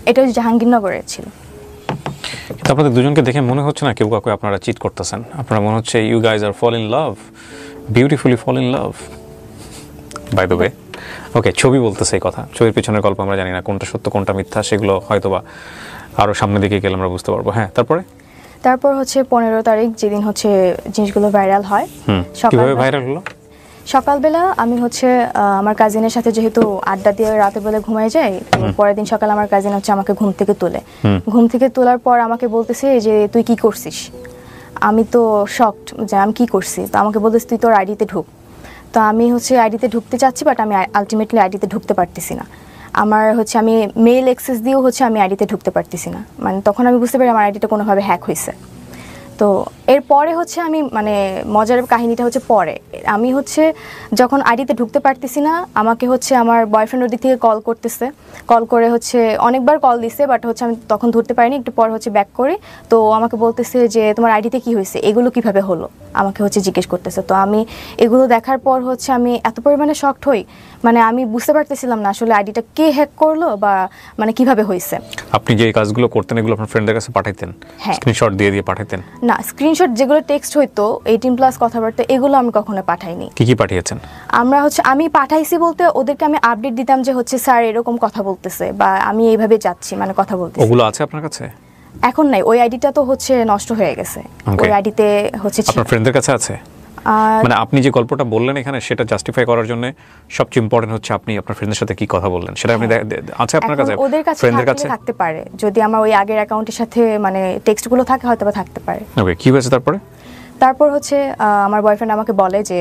এটা হচ্ছে জাহাঙ্গীরনগরের ছিল। আপনাদের দুজনকে দেখে মনে হচ্ছে না কেউ কাউকে আপনারা চিট করতেছেন? আপনারা মনে হচ্ছে you guys are fall in love, beautifully fall in love by the way. Okay, ছবি বলতেছে এই কথা, ছবির পেছনের গল্প আমরা জানি না কোনটা সত্য কোনটা মিথ্যা, সেগুলো হয়তোবা আরও সামনের দিকে গেলে আমরা বুঝতে পারবো। হ্যাঁ, তারপর হচ্ছে 15 তারিখ যেদিন হচ্ছে জিনিসগুলো ভাইরাল হয়। কিভাবে ভাইরাল হলো? সকালবেলা আমি হচ্ছে আমার কাজিনের সাথে যেহেতু আড্ডা দিয়ে রাতে বেলা ঘুমাই যাই, পরের দিন সকালে আমার কাজিন হচ্ছে আমাকে ঘুম থেকে তোলার পর আমাকে বলতেছে যে তুই কি করছিস। আমি তো শকড যে আমি কি করছি, তো আমাকে বলতেছে তুই তোর আইডিতে ঢুক। তো আমি হচ্ছে আইডিতে ঢুকতে চাচ্ছি, বাট আমি আলটিমেটলি আইডিতে ঢুকতে পারতেছি না। আমার হচ্ছে আমি মেল অ্যাক্সেস দিয়েও হচ্ছে আমি আইডিতে ঢুকতে পারতেছি না, মানে তখন আমি বুঝতে পারি আমার আইডিটা কোনোভাবে হ্যাক হয়েছে। তো এরপরে হচ্ছে আমি মানে মজার কাহিনীটা হচ্ছে পরে আমি হচ্ছে যখন আইডিতে ঢুকতে পারতেছি না, আমাকে হচ্ছে আমার বয়ফ্রেন্ড ওদিক থেকে কল করে হচ্ছে অনেকবার কল দিছে, বাট হচ্ছে আমি তখন ধরতে পারিনি। একটু পর হচ্ছে ব্যাক করে, তো আমাকে বলতেছে যে তোমার আইডিতে কি হয়েছে, এগুলো কিভাবে হলো। আমাকে হচ্ছে জিজ্ঞেস করতেছে। তো আমি এগুলো দেখার পর হচ্ছে আমি এত পরিমাণে শকড হই, মানে আমি বুঝতে পারতেছিলাম না আসলে আইডিটা কে হ্যাক করলো বা মানে কিভাবে হয়েছে। আপনি যে এই কাজগুলো করতেন এগুলো আপনার ফ্রেন্ডদের কাছে পাঠাইতেন, স্ক্রিনশট দিয়ে দিয়ে পাঠাইতেন? না, স্ক্রিনশট যেগুলো টেক্সট হইতো 18+ কথাবার্তা এগুলো আমি কখনো পাঠাইনি। কি কি পাঠিয়েছেন? আমি পাঠাইছি বলতে ওদেরকে আমি আপডেট দিতাম যে হচ্ছে স্যার এরকম কথা বলতেছে বা আমি এইভাবে যাচ্ছি, মানে কথা বলতেছি। ওগুলো আছে আপনার কাছে? এখন নাই, ওই আইডিটা তো হচ্ছে নষ্ট হয়ে গেছে। ওই আইডিতে হচ্ছে আপনার ফ্রেন্ডদের কাছে আছে? মানে আপনি যে গল্পটা বললেন এখানে সেটা জাস্টিফাই করার জন্য সবচেয়ে ইম্পর্টেন্ট হচ্ছে আপনি আপনার ফ্রেন্ডদের সাথে কি কথা বললেন সেটা আপনি আছে আপনার কাছে? ওদের কাছে ফ্রেন্ডদের কাছে থাকতে পারে, যদি আমার ওই আগের অ্যাকাউন্টের সাথে মানে টেক্সটগুলো থাকে হয়তো বা থাকতে পারে। ওকে, কি হয়েছে তারপরে? তারপর হচ্ছে আমার বয়ফ্রেন্ড আমাকে বলে যে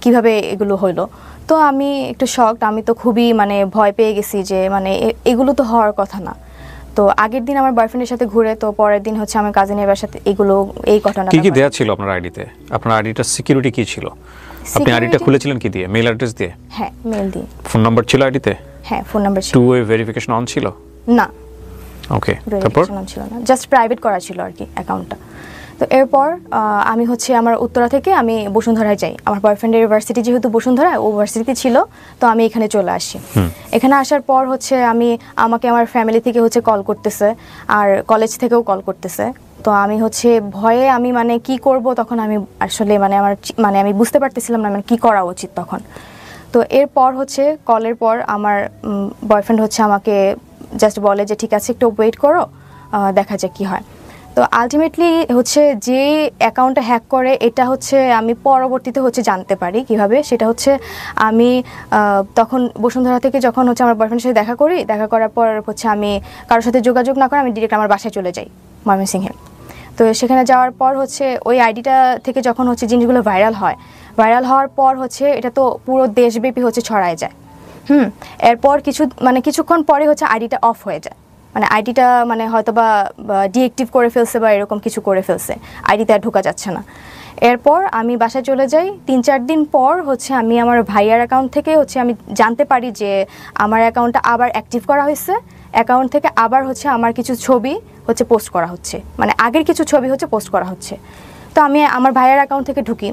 কিভাবে এগুলো হলো। তো আমি একটু শকড, আমি তো খুবই মানে ভয় পেয়ে গেছি যে মানে এগুলো তো হওয়ার কথা না। তো আগের দিন আমার বয়ফ্রেন্ডের সাথে ঘুরে, তো পরের দিন হচ্ছে আমার কাজিনের বাসাতে এই ঘটনা। কি কি দেয়া ছিল আপনার আইডিতে? আপনার আইডিটার সিকিউরিটি কি ছিল? আপনি আইডিটা খুলেছিলেন কি দিয়ে? মেইল অ্যাড্রেস দিয়ে? হ্যাঁ, মেইল দিয়ে। ফোন নাম্বার ছিল আইডিতে? হ্যাঁ, ফোন নাম্বার ছিল। টু ওয়ে ভেরিফিকেশন অন ছিল? না। ওকে, তারপর? ছিল না, জাস্ট প্রাইভেট করা ছিল আর কি অ্যাকাউন্টটা। তো এরপর আমি হচ্ছে আমার উত্তরা থেকে আমি বসুন্ধরায় যাই। আমার বয়ফ্রেন্ডের ইউনিভার্সিটি যেহেতু বসুন্ধরায়, ও ইউনিভার্সিটিতে ছিল, তো আমি এখানে চলে আসি। এখানে আসার পর হচ্ছে আমাকে আমার ফ্যামিলি থেকে হচ্ছে কল করতেছে, আর কলেজ থেকেও কল করতেছে। তো আমি হচ্ছে ভয়ে আমি মানে কি করব তখন আমি আসলে মানে আমি বুঝতে পারতেছিলাম না মানে কি করা উচিত তখন। তো এরপর হচ্ছে কলের পর আমার বয়ফ্রেন্ড হচ্ছে আমাকে জাস্ট বলে যে ঠিক আছে একটু ওয়েট করো, দেখা যাক কি হয়। তো আলটিমেটলি হচ্ছে যে অ্যাকাউন্টটা হ্যাক করে এটা হচ্ছে আমি পরবর্তীতে হচ্ছে জানতে পারি কিভাবে। সেটা হচ্ছে আমি তখন বসুন্ধরা থেকে যখন হচ্ছে আমার বয়ফ্রেন্ডের সাথে দেখা করার পর হচ্ছে আমি কারোর সাথে যোগাযোগ না করে আমি ডিরেক্ট আমার বাসায় চলে যাই ময়মনসিংহে। তো সেখানে যাওয়ার পর হচ্ছে ওই আইডিটা থেকে যখন হচ্ছে জিনিসগুলো ভাইরাল হওয়ার পর হচ্ছে এটা তো পুরো দেশব্যাপী হচ্ছে ছড়ায় যায়। এরপর কিছুক্ষণ পরে হচ্ছে আইডিটা অফ হয়ে যায়, মানে আইডিটা মানে হয়তো বা ডিএক্টিভ করে ফেলছে বা এরকম কিছু করে ফেলছে, আইডিতে আর ঢোকা যাচ্ছে না। এরপর আমি বাসায় চলে যাই। 3-4 দিন পর হচ্ছে আমি আমার ভাইয়ার অ্যাকাউন্ট থেকে হচ্ছে আমি জানতে পারি যে আমার অ্যাকাউন্টটা আবার অ্যাক্টিভ করা হয়েছে। অ্যাকাউন্ট থেকে আবার হচ্ছে আমার কিছু ছবি হচ্ছে পোস্ট করা হচ্ছে, মানে আগের কিছু ছবি হচ্ছে পোস্ট করা হচ্ছে। তো আমি আমার ভাইয়ার অ্যাকাউন্ট থেকে ঢুকি,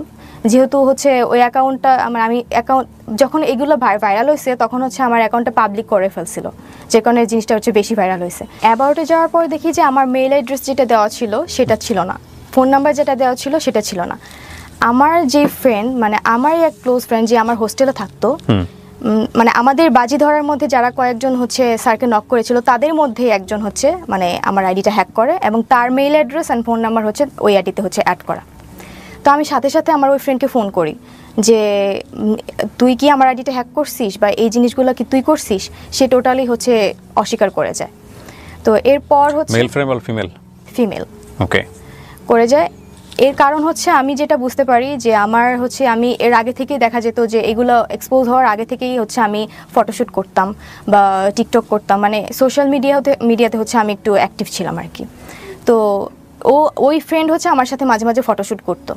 যেহেতু হচ্ছে ওই অ্যাকাউন্টটা আমি অ্যাকাউন্ট যখন এগুলো ভাইরাল হয়েছে তখন হচ্ছে আমার অ্যাকাউন্টটা পাবলিক করে ফেলছিল, যে কারণে জিনিসটা হচ্ছে বেশি ভাইরাল হয়েছে। অ্যাবাউটে যাওয়ার পর দেখি যে আমার মেইল অ্যাড্রেস যেটা দেওয়া ছিল সেটা ছিল না, ফোন নাম্বার যেটা দেওয়া ছিল সেটা ছিল না। আমার যে ফ্রেন্ড, মানে আমারই এক ক্লোজ ফ্রেন্ড যে আমার হোস্টেলে থাকতো, মানে আমাদের বাজি ধরার মধ্যে যারা কয়েকজন হচ্ছে স্যারকে নক করেছিল তাদের মধ্যে একজন হচ্ছে মানে আমার আইডিটা হ্যাক করে এবং তার mail address and phone number হচ্ছে ওই আইডিতে হচ্ছে অ্যাড করা। তো আমি সাথে সাথে আমার ওই ফ্রেন্ডকে ফোন করি যে তুই কি আমার আইডিটা হ্যাক করছিস বা এই জিনিসগুলো কি তুই করছিস? সে টোটালি হচ্ছে অস্বীকার করে যায়। তো এরপর হচ্ছে male frame or female okay করে যায়। এর কারণ হচ্ছে আমি যেটা বুঝতে পারি যে আমার হচ্ছে আমি এর আগে থেকেই দেখা যেত যে এগুলো এক্সপোজ হওয়ার আগে থেকেই হচ্ছে আমি ফটোশ্যুট করতাম বা টিকটক করতাম, মানে সোশ্যাল মিডিয়াতে হচ্ছে আমি একটু অ্যাক্টিভ ছিলাম আর কি। তো ওই ফ্রেন্ড হচ্ছে আমার সাথে মাঝে মাঝে ফটোশ্যুট করতো,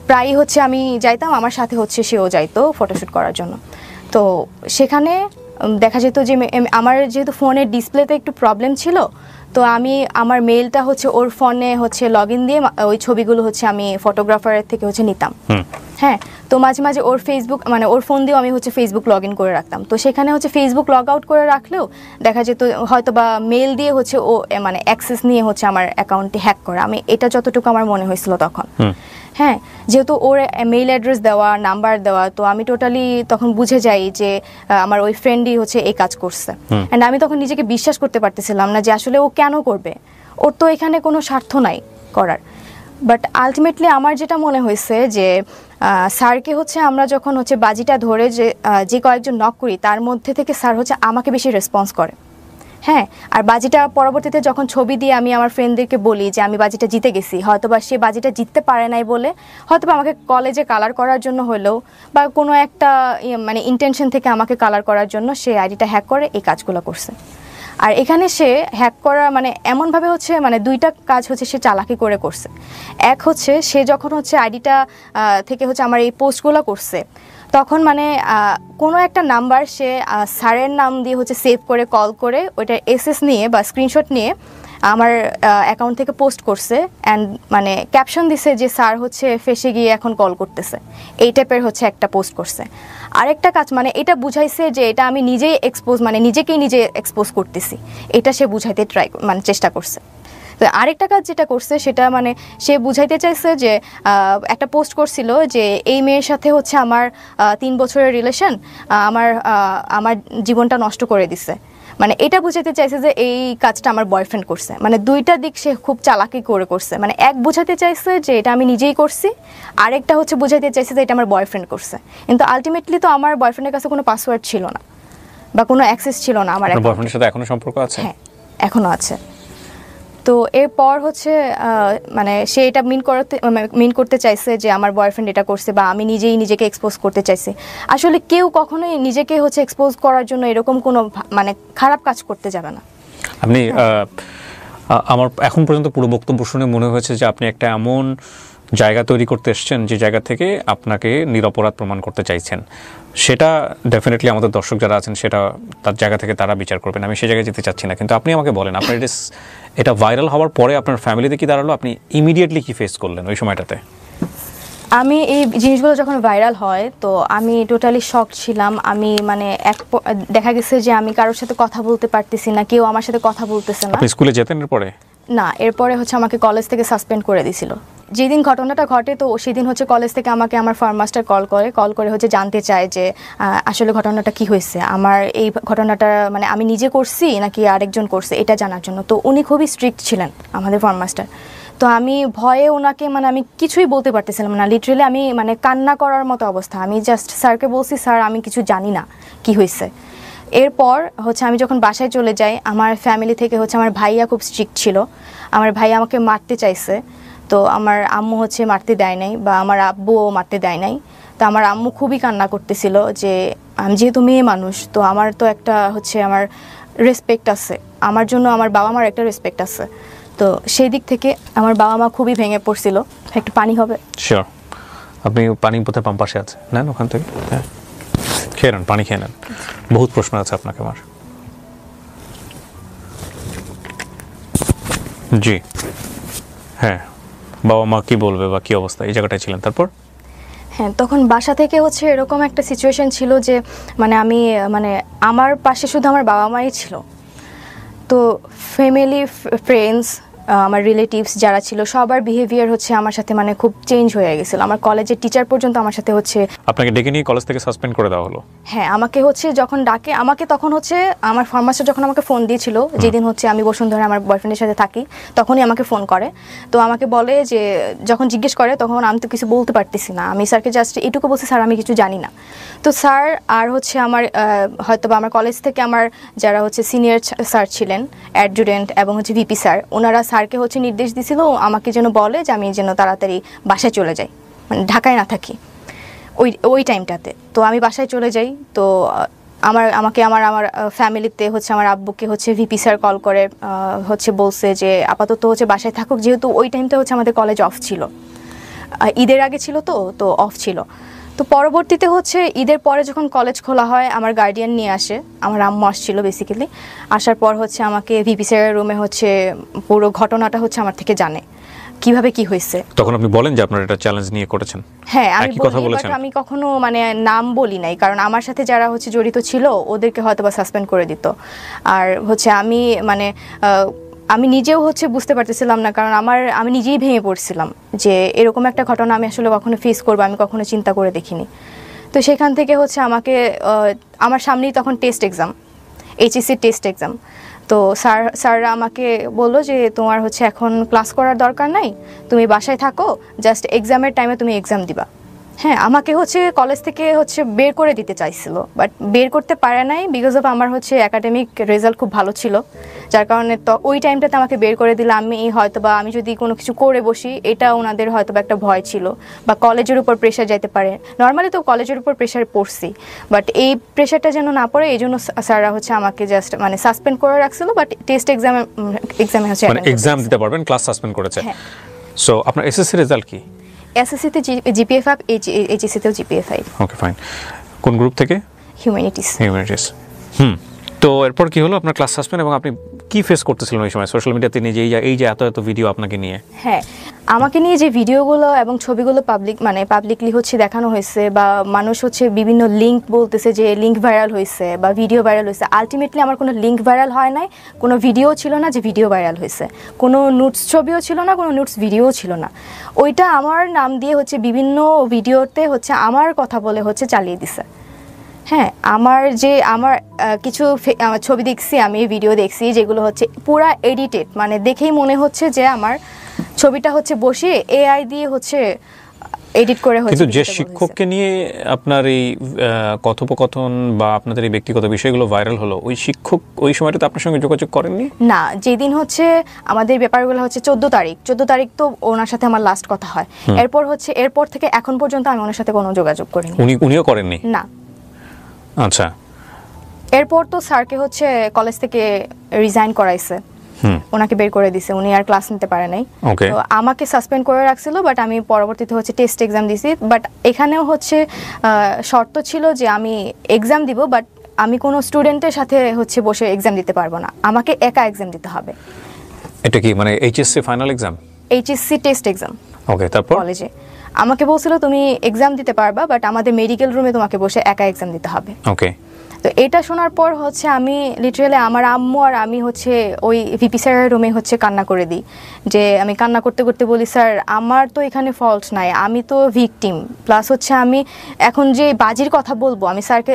প্রায়ই হচ্ছে আমি যাইতাম, আমার সাথে হচ্ছে সেও যাইতো ফটোশ্যুট করার জন্য। তো সেখানে দেখা যেত যে আমার যেহেতু ফোনের ডিসপ্লেতে একটু প্রবলেম ছিল, তো আমি আমার মেইলটা হচ্ছে ওর ফোনে হচ্ছে লগ ইন দিয়ে ওই ছবিগুলো হচ্ছে আমি ফটোগ্রাফারের থেকে হচ্ছে নিতাম। হ্যাঁ, তো মাঝে মাঝে ওর ফেসবুক মানে ওর ফোন দিয়েও আমি হচ্ছে ফেসবুক লগ ইন করে রাখতাম। তো সেখানে হচ্ছে ফেসবুক লগ আউট করে রাখলেও দেখা যেত হয়তো বা মেল দিয়ে হচ্ছে ও মানে অ্যাক্সেস নিয়ে হচ্ছে আমার অ্যাকাউন্টটি হ্যাক করে, আমি এটা যতটুকু আমার মনে হয়েছিল তখন। হ্যাঁ, যেহেতু ওর মেইল অ্যাড্রেস দেওয়া, নাম্বার দেওয়া, তো আমি টোটালি তখন বুঝে যাই যে আমার ওই ফ্রেন্ডই হচ্ছে এই কাজ করছে। অ্যান্ড আমি তখন নিজেকে বিশ্বাস করতে পারতেছিলাম না যে আসলে ও কেন করবে, ওর তো এখানে কোনো স্বার্থ নাই করার। বাট আলটিমেটলি আমার যেটা মনে হয়েছে যে স্যারকে হচ্ছে আমরা যখন হচ্ছে বাজিটা ধরে যে কয়েকজন নক করি তার মধ্যে থেকে স্যার হচ্ছে আমাকে বেশি রেসপন্স করে। হ্যাঁ, আর বাজিটা পরবর্তীতে যখন ছবি দিয়ে আমি আমার ফ্রেন্ডদেরকে বলি যে আমি বাজিটা জিতে গেছি, হয়তোবা সে বাজিটা জিততে পারে নাই বলে হয়তোবা আমাকে কলেজে কালার করার জন্য হলেও বা কোনো একটা মানে ইন্টেনশন থেকে আমাকে কালার করার জন্য সে আইডিটা হ্যাক করে এই কাজগুলো করছে। আর এখানে সে হ্যাক করা মানে এমনভাবে হচ্ছে মানে দুইটা কাজ হচ্ছে সে চালাকি করে করছে। এক হচ্ছে সে যখন হচ্ছে আইডিটা থেকে হচ্ছে আমার এই পোস্টগুলো করছে তখন মানে কোনো একটা নাম্বার সে স্যারের নাম দিয়ে হচ্ছে সেভ করে কল করে ওইটার এসএস নিয়ে বা স্ক্রিনশট নিয়ে আমার অ্যাকাউন্ট থেকে পোস্ট করছে অ্যান্ড মানে ক্যাপশন দিছে যে স্যার হচ্ছে ফেসে গিয়ে এখন কল করতেছে, এই টাইপের হচ্ছে একটা পোস্ট করছে। আরেকটা কাজ মানে এটা বুঝাইছে যে এটা আমি নিজেই এক্সপোজ মানে নিজেকেই নিজে এক্সপোজ করতেছি, এটা সে বুঝাইতে মানে চেষ্টা করছে। তো আরেকটা কাজ যেটা করছে সেটা মানে সে বুঝাইতে চাইছে যে একটা পোস্ট করছিল যে এই মেয়ের সাথে হচ্ছে আমার 3 বছরের রিলেশন আমার জীবনটা নষ্ট করে দিছে। মানে এটা বুঝাতে চাইছে যে এই কাজটা আমার বয়ফ্রেন্ড করছে। মানে দুইটা দিক সে খুব চালাকি করে করছে। মানে এক বুঝাতে চাইছে যে এটা আমি নিজেই করছি, আরেকটা হচ্ছে বুঝাইতে চাইছে যে এটা আমার বয়ফ্রেন্ড করছে। কিন্তু আলটিমেটলি তো আমার বয়ফ্রেন্ডের কাছে কোনো পাসওয়ার্ড ছিল না বা কোনো অ্যাক্সেস ছিল না আমার অ্যাকাউন্টে। বয়ফ্রেন্ডের সাথে এখনো সম্পর্ক আছে? হ্যাঁ, এখনো আছে। তো এরপর হচ্ছে মানে সে এটা মিন করতে চাইছে যে আমার বয়ফ্রেন্ড এটা করছে বা আমি নিজেই নিজেকে এক্সপোজ করতে চাইছি। আসলে কেউ কখনোই নিজেকে হচ্ছে এক্সপোজ করার জন্য এরকম কোনো মানে খারাপ কাজ করতে যাবে না। আপনি আমার এখন পর্যন্ত পুরো বক্তব্য শুনে মনে হয়েছে যে আপনি একটা এমন জায়গা তৈরি করতে এসেছেন যে জায়গা থেকে আপনাকে নিরপরাধ প্রমাণ করতে চাইছেন। সেটা ডেফিনেটলি আমাদের দর্শক যারা আছেন সেটা তার জায়গা থেকে তারা বিচার করবেন, আমি সেই জায়গায় যেতে চাচ্ছি না। কিন্তু আপনি আমাকে বলেন, আপনার এটা ভাইরাল হওয়ার পরে আপনার ফ্যামিলিতে কি দাঁড়ালো? আপনি ইমিডিয়েটলি কি ফেস করলেন ওই সময়টাতে? আমি এই জিনিসগুলো যখন ভাইরাল হয় তো আমি টোটালি শক ছিলাম। আমি মানে দেখা গেছে যে আমি কারোর সাথে কথা বলতে পারতেছি না, কেউ আমার সাথে কথা বলতেছে না। আপনি স্কুলে যেতেন এরপরে? না, এরপরে হচ্ছে আমাকে কলেজ থেকে সাসপেন্ড করে দিয়েছিল। যেদিন ঘটনাটা ঘটে তো সেদিন হচ্ছে কলেজ থেকে আমাকে আমার ফার্ম মাস্টার কল করে হচ্ছে জানতে চায় যে আসলে ঘটনাটা কি হয়েছে, আমার এই ঘটনাটা মানে আমি নিজে করছি নাকি আরেকজন করছে এটা জানার জন্য। তো উনি খুবই স্ট্রিক্ট ছিলেন আমাদের ফার্ম মাস্টার। তো আমি ভয়ে ওনাকে মানে আমি কিছুই বলতে পারতেছিলাম না, লিটারেলি আমি মানে কান্না করার মতো অবস্থা। আমি জাস্ট স্যারকে বলছি, স্যার আমি কিছু জানি না কি হয়েছে। এরপর হচ্ছে আমি যখন বাসায় চলে যাই, আমার ফ্যামিলি থেকে হচ্ছে আমার ভাইয়া খুব স্ট্রিক্ট ছিল। আমার ভাইয়া আমাকে মারতে চাইছে, তো আমার আম্মু হচ্ছে মারতে দেয় নাই বা আমার আব্বুও মারতে দেয় নাই। তো আমার আম্মু খুবই কান্না করতেছিল যে আমি যেহেতু মেয়ে মানুষ তো আমার তো একটা হচ্ছে আমার রেসপেক্ট আছে, আমার জন্য আমার বাবা মার একটা রেসপেক্ট আছে। তো সেই দিক থেকে আমার বাবা মা খুবই ভেঙে পড়ছিল। একটু পানি হবে? শিওর। আপনি পানি বোধহয় পাম্প পাশে আছে, নেন ওখান থেকে। হ্যাঁ, খেয়ে নেন, পানি খেয়ে নেন। বহুত প্রশ্ন আছে আপনাকে আমার। জি হ্যাঁ, বাবা মা কি বলবে বা কি অবস্থা, এই জায়গাটায় ছিলেন। তারপর হ্যাঁ, তখন বাসা থেকে হচ্ছে এরকম একটা সিচুয়েশন ছিল যে মানে আমি মানে আমার পাশে শুধু আমার বাবা মাই ছিল। তো ফ্যামিলি, ফ্রেন্ডস, আমার রিলেটিভস যারা ছিল সবার বিহেভিয়ার হচ্ছে আমার সাথে মানে খুব চেঞ্জ হয়ে গেছিল। আমার কলেজের টিচার পর্যন্ত আমার সাথে হচ্ছে। আপনাকে ডেকে নিয়ে কলেজ থেকে সাসপেন্ড করে দেওয়া হলো? হ্যাঁ, আমাকে হচ্ছে যখন ডাকে, আমাকে তখন হচ্ছে আমার ফার্মাসিস্ট যখন আমাকে ফোন দিয়েছিল, যেদিন হচ্ছে আমি বসুন্ধরা আমার বয়ফ্রেন্ডের সাথে থাকি, তখনই আমাকে ফোন করে। তো আমাকে বলে যে যখন জিজ্ঞেস করে তখন আমি তো কিছু বলতে পারতেছি না, আমি স্যারকে জাস্ট এটুকু বলছি, স্যার আমি কিছু জানি না। তো স্যার আর হচ্ছে আমার হয়তো বা আমার কলেজ থেকে আমার যারা হচ্ছে সিনিয়র স্যার ছিলেন, অ্যাডজুটেন্ট এবং হচ্ছে ভিপি স্যার, ওনারা স্যারকে হচ্ছে নির্দেশ দিয়েছিল আমাকে যেন বলে যে আমি যেন তাড়াতাড়ি বাসায় চলে যাই, মানে ঢাকায় না থাকি ওই টাইমটাতে। তো আমি বাসায় চলে যাই। তো আমাকে আমার ফ্যামিলিতে হচ্ছে আমার আব্বুকে হচ্ছে ভিপি স্যার কল করে হচ্ছে বলছে যে আপাতত হচ্ছে বাসায় থাকুক, যেহেতু ওই টাইমটা হচ্ছে আমাদের কলেজ অফ ছিল, ঈদের আগে ছিল তো অফ ছিল। তো পরবর্তীতে হচ্ছে ঈদের পরে যখন কলেজ খোলা হয় আমার গার্ডিয়ান নিয়ে আসে, আমার আম্মু আসছিল বেসিক্যালি। আসার পর হচ্ছে আমাকে ভিপি স্যারের রুমে হচ্ছে পুরো ঘটনাটা হচ্ছে আমার থেকে জানে কিভাবে কি হয়েছে। তখন আপনি বলেন যে আপনারা এটা চ্যালেঞ্জ নিয়ে করেছেন? হ্যাঁ, আমি বলি, বাট আমি কখনো মানে নাম বলি নাই, কারণ আমার সাথে যারা হচ্ছে জড়িত ছিল ওদেরকে হয়তো বা সাসপেন্ড করে দিত। আর হচ্ছে আমি মানে আমি নিজেও হচ্ছে বুঝতে পারতেছিলাম না, কারণ আমি নিজেই ভেঙে পড়ছিলাম যে এরকম একটা ঘটনা আমি আসলে কখনো ফেস করবো, আমি কখনো চিন্তা করে দেখিনি। তো সেখান থেকে হচ্ছে আমাকে আমার সামনেই তখন test exam, HSC test exam. তো স্যাররা আমাকে বললো যে তোমার হচ্ছে এখন ক্লাস করার দরকার নাই, তুমি বাসায় থাকো, জাস্ট এক্সামের টাইমে তুমি এক্সাম দিবা। হ্যাঁ, আমাকে হচ্ছে কলেজ থেকে হচ্ছে বের করে দিতে চাইছিল, বাট বের করতে পারে নাই বিকজ অফ আমার হচ্ছে একাডেমিক রেজাল্ট খুব ভালো ছিল, যার কারণে তো ওই টাইমটাতে আমাকে বের করে দিলে আমি হয়তো বা আমি যদি কোনো কিছু করে বসি এটা ওনাদের হয়তো বা একটা ভয় ছিল, বা কলেজের উপর প্রেশার যাইতে পারে। নর্মালি তো কলেজের উপর প্রেশার পড়ছি, বাট এই প্রেশারটা যেন না পড়ে এই জন্য স্যাররা হচ্ছে আমাকে জাস্ট মানে সাসপেন্ড করে রাখছিল, বাট টেস্ট এক্সামে হচ্ছে মানে এক্সাম দিতে পারবেন, ক্লাস সাসপেন্ড করেছে। সো আপনার এসএসসি রেজাল্ট কি? এসএসসিতে জিপিএ 5, এইচএসসিতেও জিপিএ 5। ওকে, ফাইন। কোন গ্রুপ থেকে? হিউম্যানিটিস। তো এরপর কি হলো? আপনার ক্লাস সাসপেন্ড এবং আপনি কি ফেস করতেছিলেন ওই সময় সোশ্যাল মিডিয়াতে নিয়ে যে এই যে এত এত ভিডিও আপনাকে নিয়ে? হ্যাঁ, আমাকে নিয়ে যে ভিডিওগুলো এবং ছবিগুলো পাবলিকলি হচ্ছে দেখানো হয়েছে, বা মানুষ হচ্ছে বিভিন্ন লিঙ্ক বলতেছে যে লিঙ্ক ভাইরাল হয়েছে বা ভিডিও ভাইরাল হয়েছে। আলটিমেটলি আমার কোনো লিঙ্ক ভাইরাল হয় নাই, কোনো ভিডিও ছিল না যে ভিডিও ভাইরাল হয়েছে, কোনো নোটস ছবিও ছিল না, কোনো নোটস ভিডিও ছিল না। ওইটা আমার নাম দিয়ে হচ্ছে বিভিন্ন ভিডিওতে হচ্ছে আমার কথা বলে হচ্ছে চালিয়ে দিছে। হ্যাঁ, আমার কিছু ছবি দেখছি, আমি ভিডিও দেখছি যেগুলো হচ্ছে পুরা এডিটেড, মানে দেখেই মনে হচ্ছে যে আমার ছবিটা হচ্ছে বসে এআই দিয়ে হচ্ছে এডিট করে হচ্ছে। কিন্তু যে শিক্ষককে নিয়ে আপনার এই কথোপকথন বা আপনাদের এই ব্যক্তিগত বিষয়গুলো ভাইরাল হলো, ওই শিক্ষক ওই সময়টাতে আপনার সঙ্গে যোগাযোগ করেননি? না, যেদিন হচ্ছে আমাদের ব্যাপারগুলো হচ্ছে 14 তারিখ তো ওনার সাথে আমার লাস্ট কথা হয়। এরপর থেকে এখন পর্যন্ত আমি ওনার সাথে কোনো যোগাযোগ করিনি। উনিও করেননি? না। আচ্ছা। এরপর তো স্যারকে হচ্ছে কলেজ থেকে রিজাইন করাইছে, ওনাকে বের করে দিছে, উনি আর ক্লাস নিতে পারে নাই। তো আমাকে সাসপেন্ড করে রাখছিল, বাট আমি পরবর্তীতে হচ্ছে টেস্ট এক্সাম দিছি। বাট এখানেও হচ্ছে শর্ত ছিল যে আমি এক্সাম দিব, বাট আমি কোনো স্টুডেন্টের সাথে হচ্ছে বসে এক্সাম দিতে পারবো না, আমাকে একা এক্সাম দিতে হবে। এটা কি মানে HSC final exam? HSC test exam. Okay, তারপর কলেজে আমাকে বলছিল তুমি এক্সাম দিতে পারবা, বাট আমাদের মেডিকেল রুমে তোমাকে বসে একা এক্সাম দিতে হবে। ওকে। তো এটা শোনার পর হচ্ছে আমি লিটারালি আমার আম্মু আর আমি হচ্ছে ওই ভিপি স্যারের রুমে হচ্ছে কান্না করে দিই, যে আমি কান্না করতে করতে বলি, স্যার আমার তো এখানে ফল্ট নাই, আমি তো ভিকটিম, প্লাস হচ্ছে আমি এখন যে বাজির কথা বলবো, আমি স্যারকে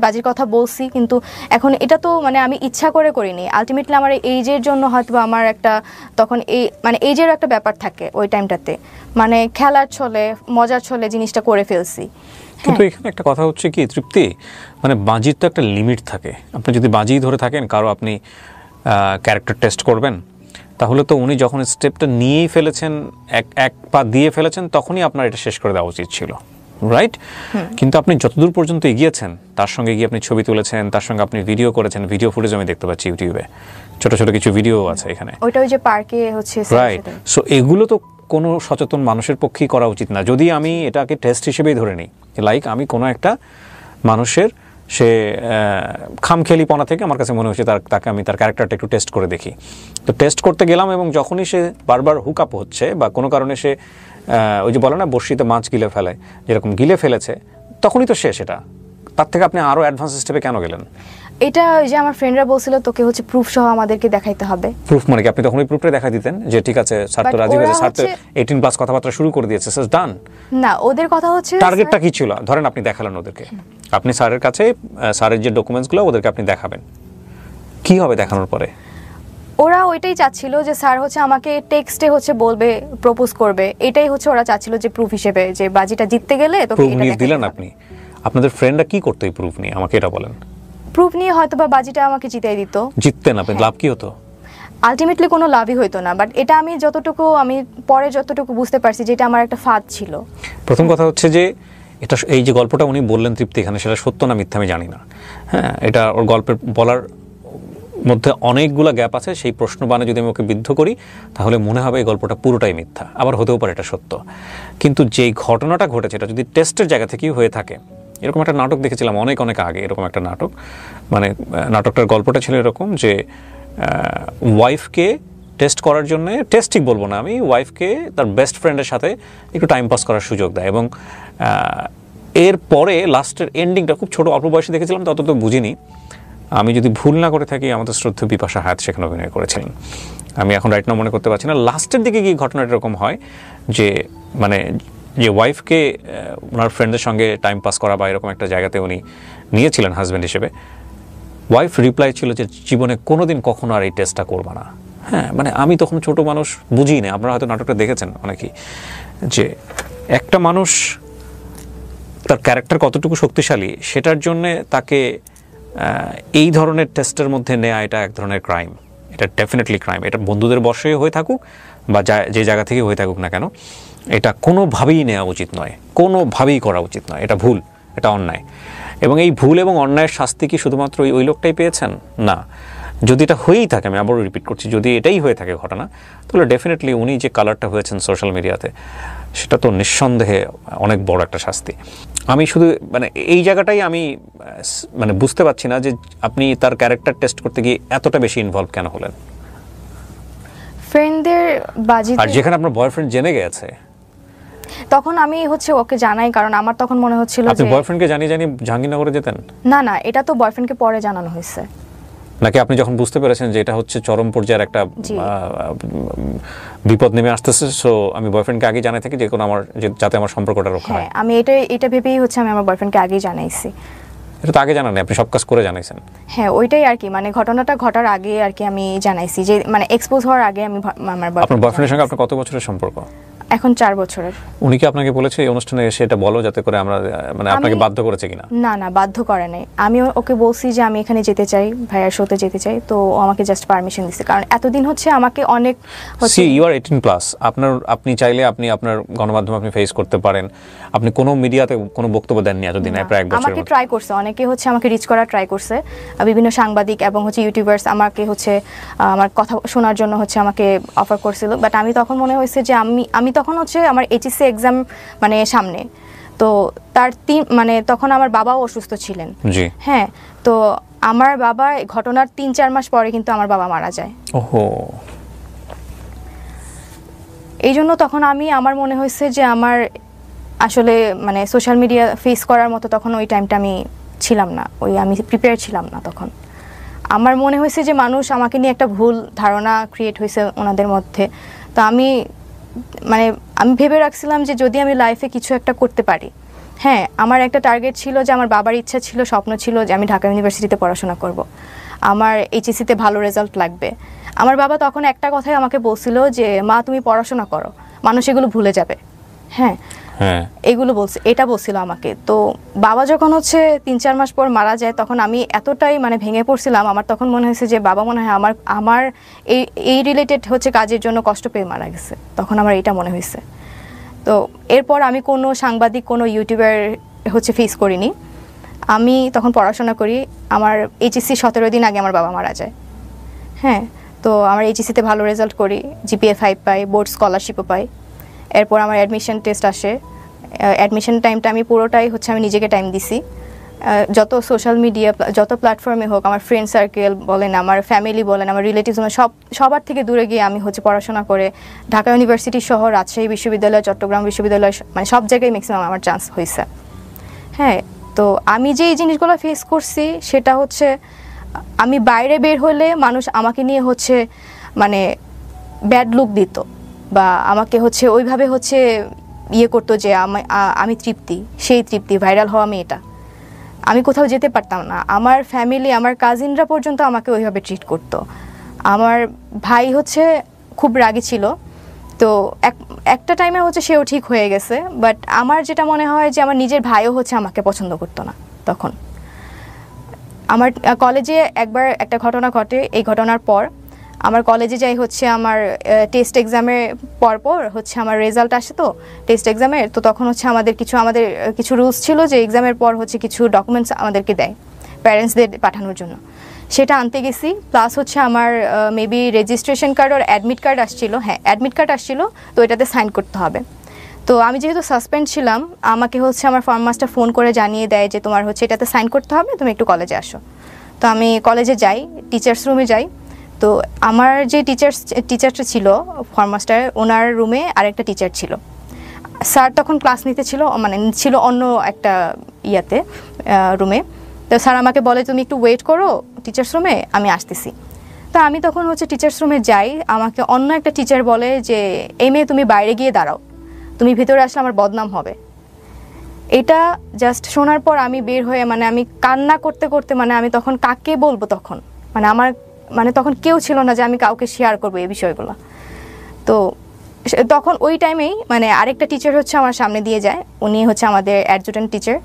বাজির কথা বলছি, কিন্তু এখন এটা তো মানে আমি ইচ্ছা করে করিনি, আলটিমেটলি আমার এইজের জন্য হয়তো আমার একটা তখন মানে এইজের একটা ব্যাপার থাকে ওই টাইমটাতে, মানে খেলার ছলে মজার ছলে জিনিসটা করে ফেলছি। কিন্তু এখানে একটা কথা হচ্ছে কি তৃপ্তি, মানে বাজির তো একটা লিমিট থাকে। আপনি যদি বাজি ধরে থাকেন কারো আপনি ক্যারেক্টার টেস্ট করবেন, তাহলে তো উনি যখন স্টেপটা নিয়েই ফেলেছেন, এক পা দিয়ে ফেলেছেন, তখনই আপনার এটা শেষ করে দেওয়া উচিত ছিল, রাইট? কিন্তু আপনি যতদূর পর্যন্ত এগিয়েছেন, তার সঙ্গে গিয়ে আপনি ছবি তুলেছেন, তার সঙ্গে আপনি ভিডিও করেছেন, ভিডিও ফুটেজ আমি দেখতে পাচ্ছি ইউটিউবে, ছোট ছোট কিছু ভিডিও আছে এখানে, ওইটা ওই যে পার্কে হচ্ছে, রাইট? সো এগুলো তো কোনো সচেতন মানুষের পক্ষেই করা উচিত না। যদি আমি এটাকে টেস্ট হিসেবেই ধরে নিই, লাইক আমি কোনো একটা মানুষের সে খামখেয়ালিপনা থেকে আমার কাছে মনে হচ্ছে তাকে আমি তার ক্যারেক্টারটা একটু টেস্ট করে দেখি, তো টেস্ট করতে গেলাম, এবং যখনই সে বারবার হুক আপ হচ্ছে বা কোনো কারণে সে ওই যে বলে না বড়শিতে মাছ গিলে ফেলে, যেরকম গিলে ফেলেছে, তখনই তো শেষ। এটা তার থেকে আপনি আরও অ্যাডভান্স স্টেপে কেন গেলেন? এটা যে আমার ফ্রেন্ডরা বলছিল তোকে হচ্ছে প্রুফ সহ আমাদেরকে দেখাইতে হবে। প্রুফ মানে কি আপনি তখন ওই প্রুফটা দেখা দিতেন যে ঠিক আছে স্যার তো রাজি হয়েছে, স্যার তো 18+ কথাবার্তা শুরু করে দিয়েছে, স্যার ডান? না, ওদের কথা হচ্ছে টার্গেটটা কি ছিল? ধরেন আপনি দেখালেন ওদেরকে, আপনি স্যারের কাছে স্যারের যে ডকুমেন্টসগুলো ওদেরকে আপনি দেখাবেন, কি হবে দেখানোর পরে? ওরা ওইটাই চাচ্ছিল যে স্যার হচ্ছে আমাকে টেক্সটে হচ্ছে বলবে, প্রপোজ করবে, এটাই হচ্ছে ওরা চাচ্ছিল যে প্রুফ হিসেবে, যে বাজিটা জিততে গেলে তোকে এটা দেখাতে দিলেন আপনি। আপনাদের ফ্রেন্ডরা কি করতো এই প্রুফ নিয়ে, আমাকে এটা বলেন। প্রুফ নিয়ে হয়তো বা বাজিটা আমাকে জিতাই দিত। জিততেন আপনি, লাভ কি হতো? আলটিমেটলি কোনো লাভই হইতো না, বাট এটা আমি পরে যতটুকু বুঝতে পারছি যে এটা আমার একটা ফাঁদ ছিল। প্রথম কথা হচ্ছে যে এটা এই যে গল্পটা উনি বললেন তৃপ্তি এখানে, সেটা সত্য না মিথ্যা আমি জানি না। হ্যাঁ, এটা ওর গল্পের বলার মধ্যে অনেকগুলো গ্যাপ আছে, সেই প্রশ্নবাণে যদি আমি ওকে বিদ্ধ করি তাহলে মনে হবে এই গল্পটা পুরোটাই মিথ্যা, আবার হতেও পারে এটা সত্য। কিন্তু যেই ঘটনাটা ঘটেছে এটা যদি টেস্টের জায়গা থেকেই হয়ে থাকে, এরকম একটা নাটক দেখেছিলাম অনেক আগে, এরকম একটা নাটক, মানে নাটকটার গল্পটা ছিল এরকম যে ওয়াইফকে টেস্ট করার জন্য, টেস্ট ঠিক বলবো না আমি, ওয়াইফকে তার বেস্ট ফ্রেন্ডের সাথে একটু টাইম পাস করার সুযোগ দেয়, এবং এরপরে লাস্টের এন্ডিংটা খুব ছোট অল্প বয়সে দেখেছিলাম, তত তো বুঝিনি। আমি যদি ভুল না করে থাকি আমাদের শ্রদ্ধেয় বিপাশা হায়াত সেখানে অভিনয় করেছিলেন, আমি এখন রাইট নাও মনে করতে পারছি না। লাস্টের দিকে গিয়ে ঘটনাটা এরকম হয় যে মানে যে ওয়াইফকে ওনার ফ্রেন্ডের সঙ্গে টাইম পাস করা বা এরকম একটা জায়গাতে উনি নিয়েছিলেন হাজব্যান্ড হিসেবে, ওয়াইফ রিপ্লাই ছিল যে জীবনে কোনোদিন কখনো আর এই টেস্টটা করবা না। হ্যাঁ, মানে আমি তখন ছোট মানুষ, বুঝি না, আপনারা হয়তো নাটকটা দেখেছেন অনেকেই, যে একটা মানুষ তার ক্যারেক্টার কতটুকু শক্তিশালী সেটার জন্যে তাকে এই ধরনের টেস্টের মধ্যে নেওয়া, এটা এক ধরনের ক্রাইম, এটা ডেফিনেটলি ক্রাইম। এটা বন্ধুদের বশে হয়ে থাকুক বা যে জায়গা থেকে হয়ে থাকুক না কেন, এটা কোনোভাবেই নেওয়া উচিত নয়, কোনোভাবেই করা উচিত নয়, এটা ভুল, এটা অন্যায়। এবং এই ভুল এবং অন্যায়ের শাস্তি কি শুধুমাত্র ওই লোকটাই পেয়েছেন? না, যদি এটা হয়েই থাকে, আমি আবারও রিপিট করছি, যদি এটাই হয়ে থাকে ঘটনা, তাহলে ডেফিনেটলি উনি যে কালারটা হয়েছেন সোশ্যাল মিডিয়াতে, সেটা তো নিঃসন্দেহে অনেক বড় একটা শাস্তি। আমি শুধু মানে এই জায়গাটাই আমি মানে বুঝতে পারছি না যে আপনি তার ক্যারেক্টার টেস্ট করতে গিয়ে এতটা বেশি ইনভলভ কেন হলেন। ফ্রেন্ডদের বাজিতে, আর যেখানে আপনার বয়ফ্রেন্ড জেনে গেছে, তখন আমি হচ্ছে ওকে জানাই, কারণ আমার তখন মনে হচ্ছিল আপনি যে বয়ফ্রেন্ডকে জানিয়ে জাহাঙ্গীরনগরে যেতেন? না না, এটা তো বয়ফ্রেন্ডকে পরে জানানো হয়েছে। নাকি আপনি যখন বুঝতে পেরেছেন যে এটা হচ্ছে চরম পর্যায়ের একটা বিপদ নেমে আসতেছে, সো আমি বয়ফ্রেন্ডকে আগে জানাই থাকি যে কোনো আমার যাতে আমার সম্পর্কটা রক্ষা হয়? হ্যাঁ, আমি এটা ভেবেই হচ্ছে আমি আমার বয়ফ্রেন্ডকে আগেই জানাইছি। এটা তো আগে জানান নাই, আপনি সব কাজ করে জানাইছেন। হ্যাঁ, ওইটাই আর কি, মানে ঘটনাটা ঘটার আগে আর কি আমি জানাইছি, যে মানে এক্সপোজ হওয়ার আগে আমি আমার আপনার বয়ফ্রেন্ডের সঙ্গে আপনার কত বছরের সম্পর্ক? এখন 4 বছরের। উনি কি আপনাকে বলেছে এই অনুষ্ঠানে এসে এটা বলো, যাতে করে আমরা মানে আপনাকে বাধ্য করেছে কিনা? না না, বাধ্য করে নাই। আমি ওকে বলছি যে আমি এখানে যেতে চাই, ভাইয়ার শোতে যেতে চাই, তো ও আমাকে জাস্ট পারমিশন দিছে, কারণ এতদিন হচ্ছে আমাকে অনেক সি ইউ আর 18 প্লাস, আপনি চাইলে আপনি আপনার গণমাধ্যমে আপনি ফেস করতে পারেন। আপনি কোনো মিডিয়াতে কোনো বক্তব্য দেননি এতদিন, প্রায় 1 বছর। আমাকে ট্রাই করছে, অনেকে হচ্ছে আমাকে রিচ করার ট্রাই করছে, বিভিন্ন সাংবাদিক এবং হচ্ছে ইউটিউবার্স আমাকে হচ্ছে আমার কথা শোনার জন্য হচ্ছে আমাকে অফার করছিল, বাট আমি তখন মনে হয়েছে যে আমি তখন হচ্ছে আমার এইচএসসি এক্সাম মানে সামনে, তো তার মানে তখন আমার বাবাও অসুস্থ ছিলেন। জি হ্যাঁ, তো আমার বাবা ঘটনার 3-4 মাস পরে কিন্তু আমার বাবা মারা যায়। ওহো। এই জন্য তখন আমার মনে হয়েছে যে আমার আসলে মানে সোশ্যাল মিডিয়া ফেস করার মতো তখন ওই টাইমটা আমি ছিলাম না, আমি প্রিপেয়ার ছিলাম না তখন। আমার মনে হয়েছে যে মানুষ আমাকে নিয়ে একটা ভুল ধারণা ক্রিয়েট হয়েছে ওনাদের মধ্যে। তো আমি ভেবে রাখছিলাম যে যদি আমি লাইফে কিছু একটা করতে পারি, হ্যাঁ, আমার একটা টার্গেট ছিল যে আমার বাবার ইচ্ছা ছিল, স্বপ্ন ছিল যে আমি ঢাকা ইউনিভার্সিটিতে পড়াশোনা করব, আমার এইচএসসিতে ভালো রেজাল্ট লাগবে। আমার বাবা তখন একটা কথাই আমাকে বলছিল যে মা তুমি পড়াশোনা করো, মানুষ এগুলো ভুলে যাবে। হ্যাঁ, এগুলো এটা বলছিল আমাকে। তো বাবা যখন হচ্ছে 3-4 মাস পর মারা যায়, তখন আমি এতটাই মানে ভেঙে পড়ছিলাম। আমার তখন মনে হয়েছে যে বাবা মনে হয় আমার এই রিলেটেড হচ্ছে কাজের জন্য কষ্ট পেয়ে মারা গেছে, তখন আমার এটা মনে হয়েছে। তো এরপর আমি কোনো সাংবাদিক, কোনো ইউটিউবার হচ্ছে ফেস করিনি। আমি তখন পড়াশোনা করি। আমার এইচএসসি 17 দিন আগে আমার বাবা মারা যায়। হ্যাঁ, তো আমার এইচএসসিতে ভালো রেজাল্ট করি, জিপিএ 5 পাই, বোর্ড স্কলারশিপও পাই। এরপর আমার অ্যাডমিশন টেস্ট আসে। অ্যাডমিশন টাইমটা আমি পুরোটাই হচ্ছে আমি নিজেকে টাইম দিছি। যত সোশ্যাল মিডিয়া, যত প্ল্যাটফর্মে হোক, আমার ফ্রেন্ড সার্কেল বলেন, আমার ফ্যামিলি বলেন, আমার রিলেটিভস বলেন, সবার থেকে দূরে গিয়ে আমি হচ্ছে পড়াশোনা করে ঢাকা ইউনিভার্সিটি সহ রাজশাহী বিশ্ববিদ্যালয়, চট্টগ্রাম বিশ্ববিদ্যালয়, মানে সব জায়গায় ম্যাক্সিমাম আমার চান্স হয়েছে। হ্যাঁ, তো আমি যে এই জিনিসগুলো ফেস করছি সেটা হচ্ছে আমি বাইরে বের হলে মানুষ আমাকে নিয়ে হচ্ছে মানে ব্যাড লুক দিত, বা আমাকে হচ্ছে ওইভাবে হচ্ছে ইয়ে করতো যে আমি তৃপ্তি, সেই তৃপ্তি, ভাইরাল হওয়া মেয়েটা। আমি কোথাও যেতে পারতাম না। আমার ফ্যামিলি, আমার কাজিনরা পর্যন্ত আমাকে ওইভাবে ট্রিট করতো। আমার ভাই হচ্ছে খুব রাগী ছিল, তো একটা টাইমে হচ্ছে সেও ঠিক হয়ে গেছে। বাট আমার যেটা মনে হয় যে আমার নিজের ভাইও হচ্ছে আমাকে পছন্দ করতো না তখন। আমার কলেজে একবার একটা ঘটনা ঘটে। এই ঘটনার পর আমার কলেজে যাই হচ্ছে আমার টেস্ট এক্সামের পরপর হচ্ছে আমার রেজাল্ট আসে, তো টেস্ট এক্সামের, তো তখন হচ্ছে আমাদের কিছু রুলস ছিল যে এক্সামের পর হচ্ছে কিছু ডকুমেন্টস আমাদেরকে দেয় প্যারেন্টসদের পাঠানোর জন্য। সেটা আনতে গেছি, প্লাস হচ্ছে আমার মেবি রেজিস্ট্রেশন কার্ড আর অ্যাডমিট কার্ড আসছিল। হ্যাঁ, অ্যাডমিট কার্ড আসছিল, তো এটাতে সাইন করতে হবে। তো আমি যেহেতু সাসপেন্ড ছিলাম, আমাকে হচ্ছে আমার ফর্ম মাস্টার ফোন করে জানিয়ে দেয় যে তোমার হচ্ছে এটাতে সাইন করতে হবে, তুমি একটু কলেজে আসো। তো আমি কলেজে যাই, টিচার্স রুমে যাই। তো আমার যে টিচারটা ছিল ফর্ম মাস্টার, ওনার রুমে আরেকটা টিচার ছিল। স্যার তখন ক্লাস নিতে ছিল, মানে ছিল অন্য একটা রুমে। তো স্যার আমাকে বলে তুমি একটু ওয়েট করো টিচার্স রুমে, আমি আসতেছি। তো আমি তখন হচ্ছে টিচার্স রুমে যাই, আমাকে অন্য একটা টিচার বলে যে এই মেয়ে তুমি বাইরে গিয়ে দাঁড়াও, তুমি ভিতরে আসলে আমার বদনাম হবে। এটা জাস্ট শোনার পর আমি বের হয়ে আমি কান্না করতে করতে, আমি তখন কাকে বলবো, তখন আমার তখন কেউ ছিল না যে আমি কাউকে শেয়ার করবো এই বিষয়গুলো। তো তখন ওই টাইমেই আরেকটা টিচার হচ্ছে আমার সামনে দিয়ে যায়, উনি হচ্ছে আমাদের অ্যাডজুটেন্ট টিচার।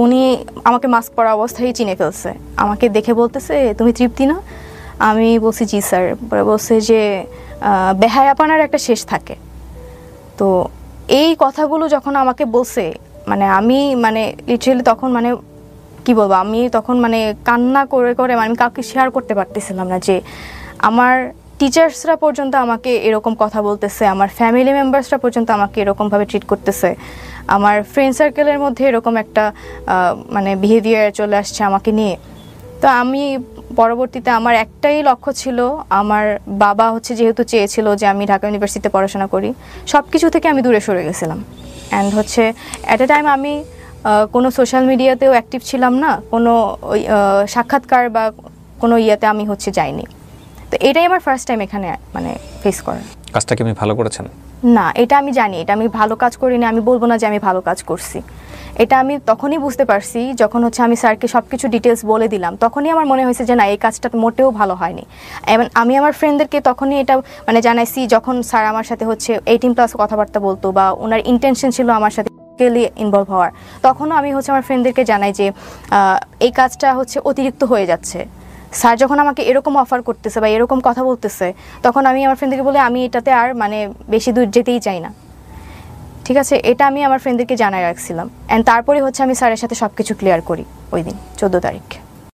উনি আমাকে মাস্ক পরা অবস্থায় চিনে ফেলছে, আমাকে দেখে বলতেছে তুমি তৃপ্তি না? আমি বলছি জি স্যার। পরে বলছে যে বেহায়াপনার একটা শেষ থাকে। তো এই কথাগুলো যখন আমাকে বলছে, আমি লিটারালি তখন কি বলবো, আমি তখন মানে কান্না করে করে আমি কাউকে শেয়ার করতে পারতেছিলাম না যে আমার টিচার্সরা পর্যন্ত আমাকে এরকম কথা বলতেছে, আমার ফ্যামিলি মেম্বার্সরা পর্যন্ত আমাকে এরকমভাবে ট্রিট করতেছে, আমার ফ্রেন্ড সার্কেলের মধ্যে এরকম একটা মানে বিহেভিয়ার চলে আসছে আমাকে নিয়ে। তো আমি পরবর্তীতে আমার একটাই লক্ষ্য ছিল, আমার বাবা হচ্ছে যেহেতু চেয়েছিল যে আমি ঢাকা ইউনিভার্সিটিতে পড়াশোনা করি, সব কিছু থেকে আমি দূরে সরে গেছিলাম। অ্যান্ড হচ্ছে অ্যাট এ টাইম আমি কোনো সোশ্যাল মিডিয়াতেও অ্যাক্টিভ ছিলাম না, কোনো সাক্ষাৎকার বা কোনো ইয়েতে আমি হচ্ছে যাইনি। তো এটাই আমার ফার্স্ট টাইম এখানে মানে ফেস করার। কাজটা কি আপনি ভালো করেছেন? না, এটা আমি জানি এটা আমি ভালো কাজ করিনি, আমি বলবো না যে আমি ভালো কাজ করছি। এটা আমি তখনই বুঝতে পারছি যখন হচ্ছে আমি স্যারকে সব কিছু ডিটেলস বলে দিলাম, তখনই আমার মনে হয়েছে যে না, এই কাজটা মোটেও ভালো হয়নি। এবং আমি আমার ফ্রেন্ডদেরকে তখনই এটা মানে জানাইছি যখন স্যার আমার সাথে হচ্ছে 18+ কথাবার্তা বলতো বা ওনার ইন্টেনশন ছিল আমার সাথে ইনভলভ হওয়ার, তখনও আমি হচ্ছে আমার ফ্রেন্ডদেরকে জানাই যে এই কাজটা হচ্ছে অতিরিক্ত হয়ে যাচ্ছে। স্যার যখন আমাকে এরকম অফার করতেছে বা এরকম কথা বলতেছে, তখন আমি আমার ফ্রেন্ডদেরকে বলে আমি এটাতে আর মানে বেশি দূর যেতেই চাই না। ঠিক আছে, এটা আমি আমার ফ্রেন্ডদেরকে জানাই রাখছিলাম। অ্যান্ড তারপরে হচ্ছে আমি স্যারের সাথে সব কিছু ক্লিয়ার করি ওই দিন 14 তারিখ।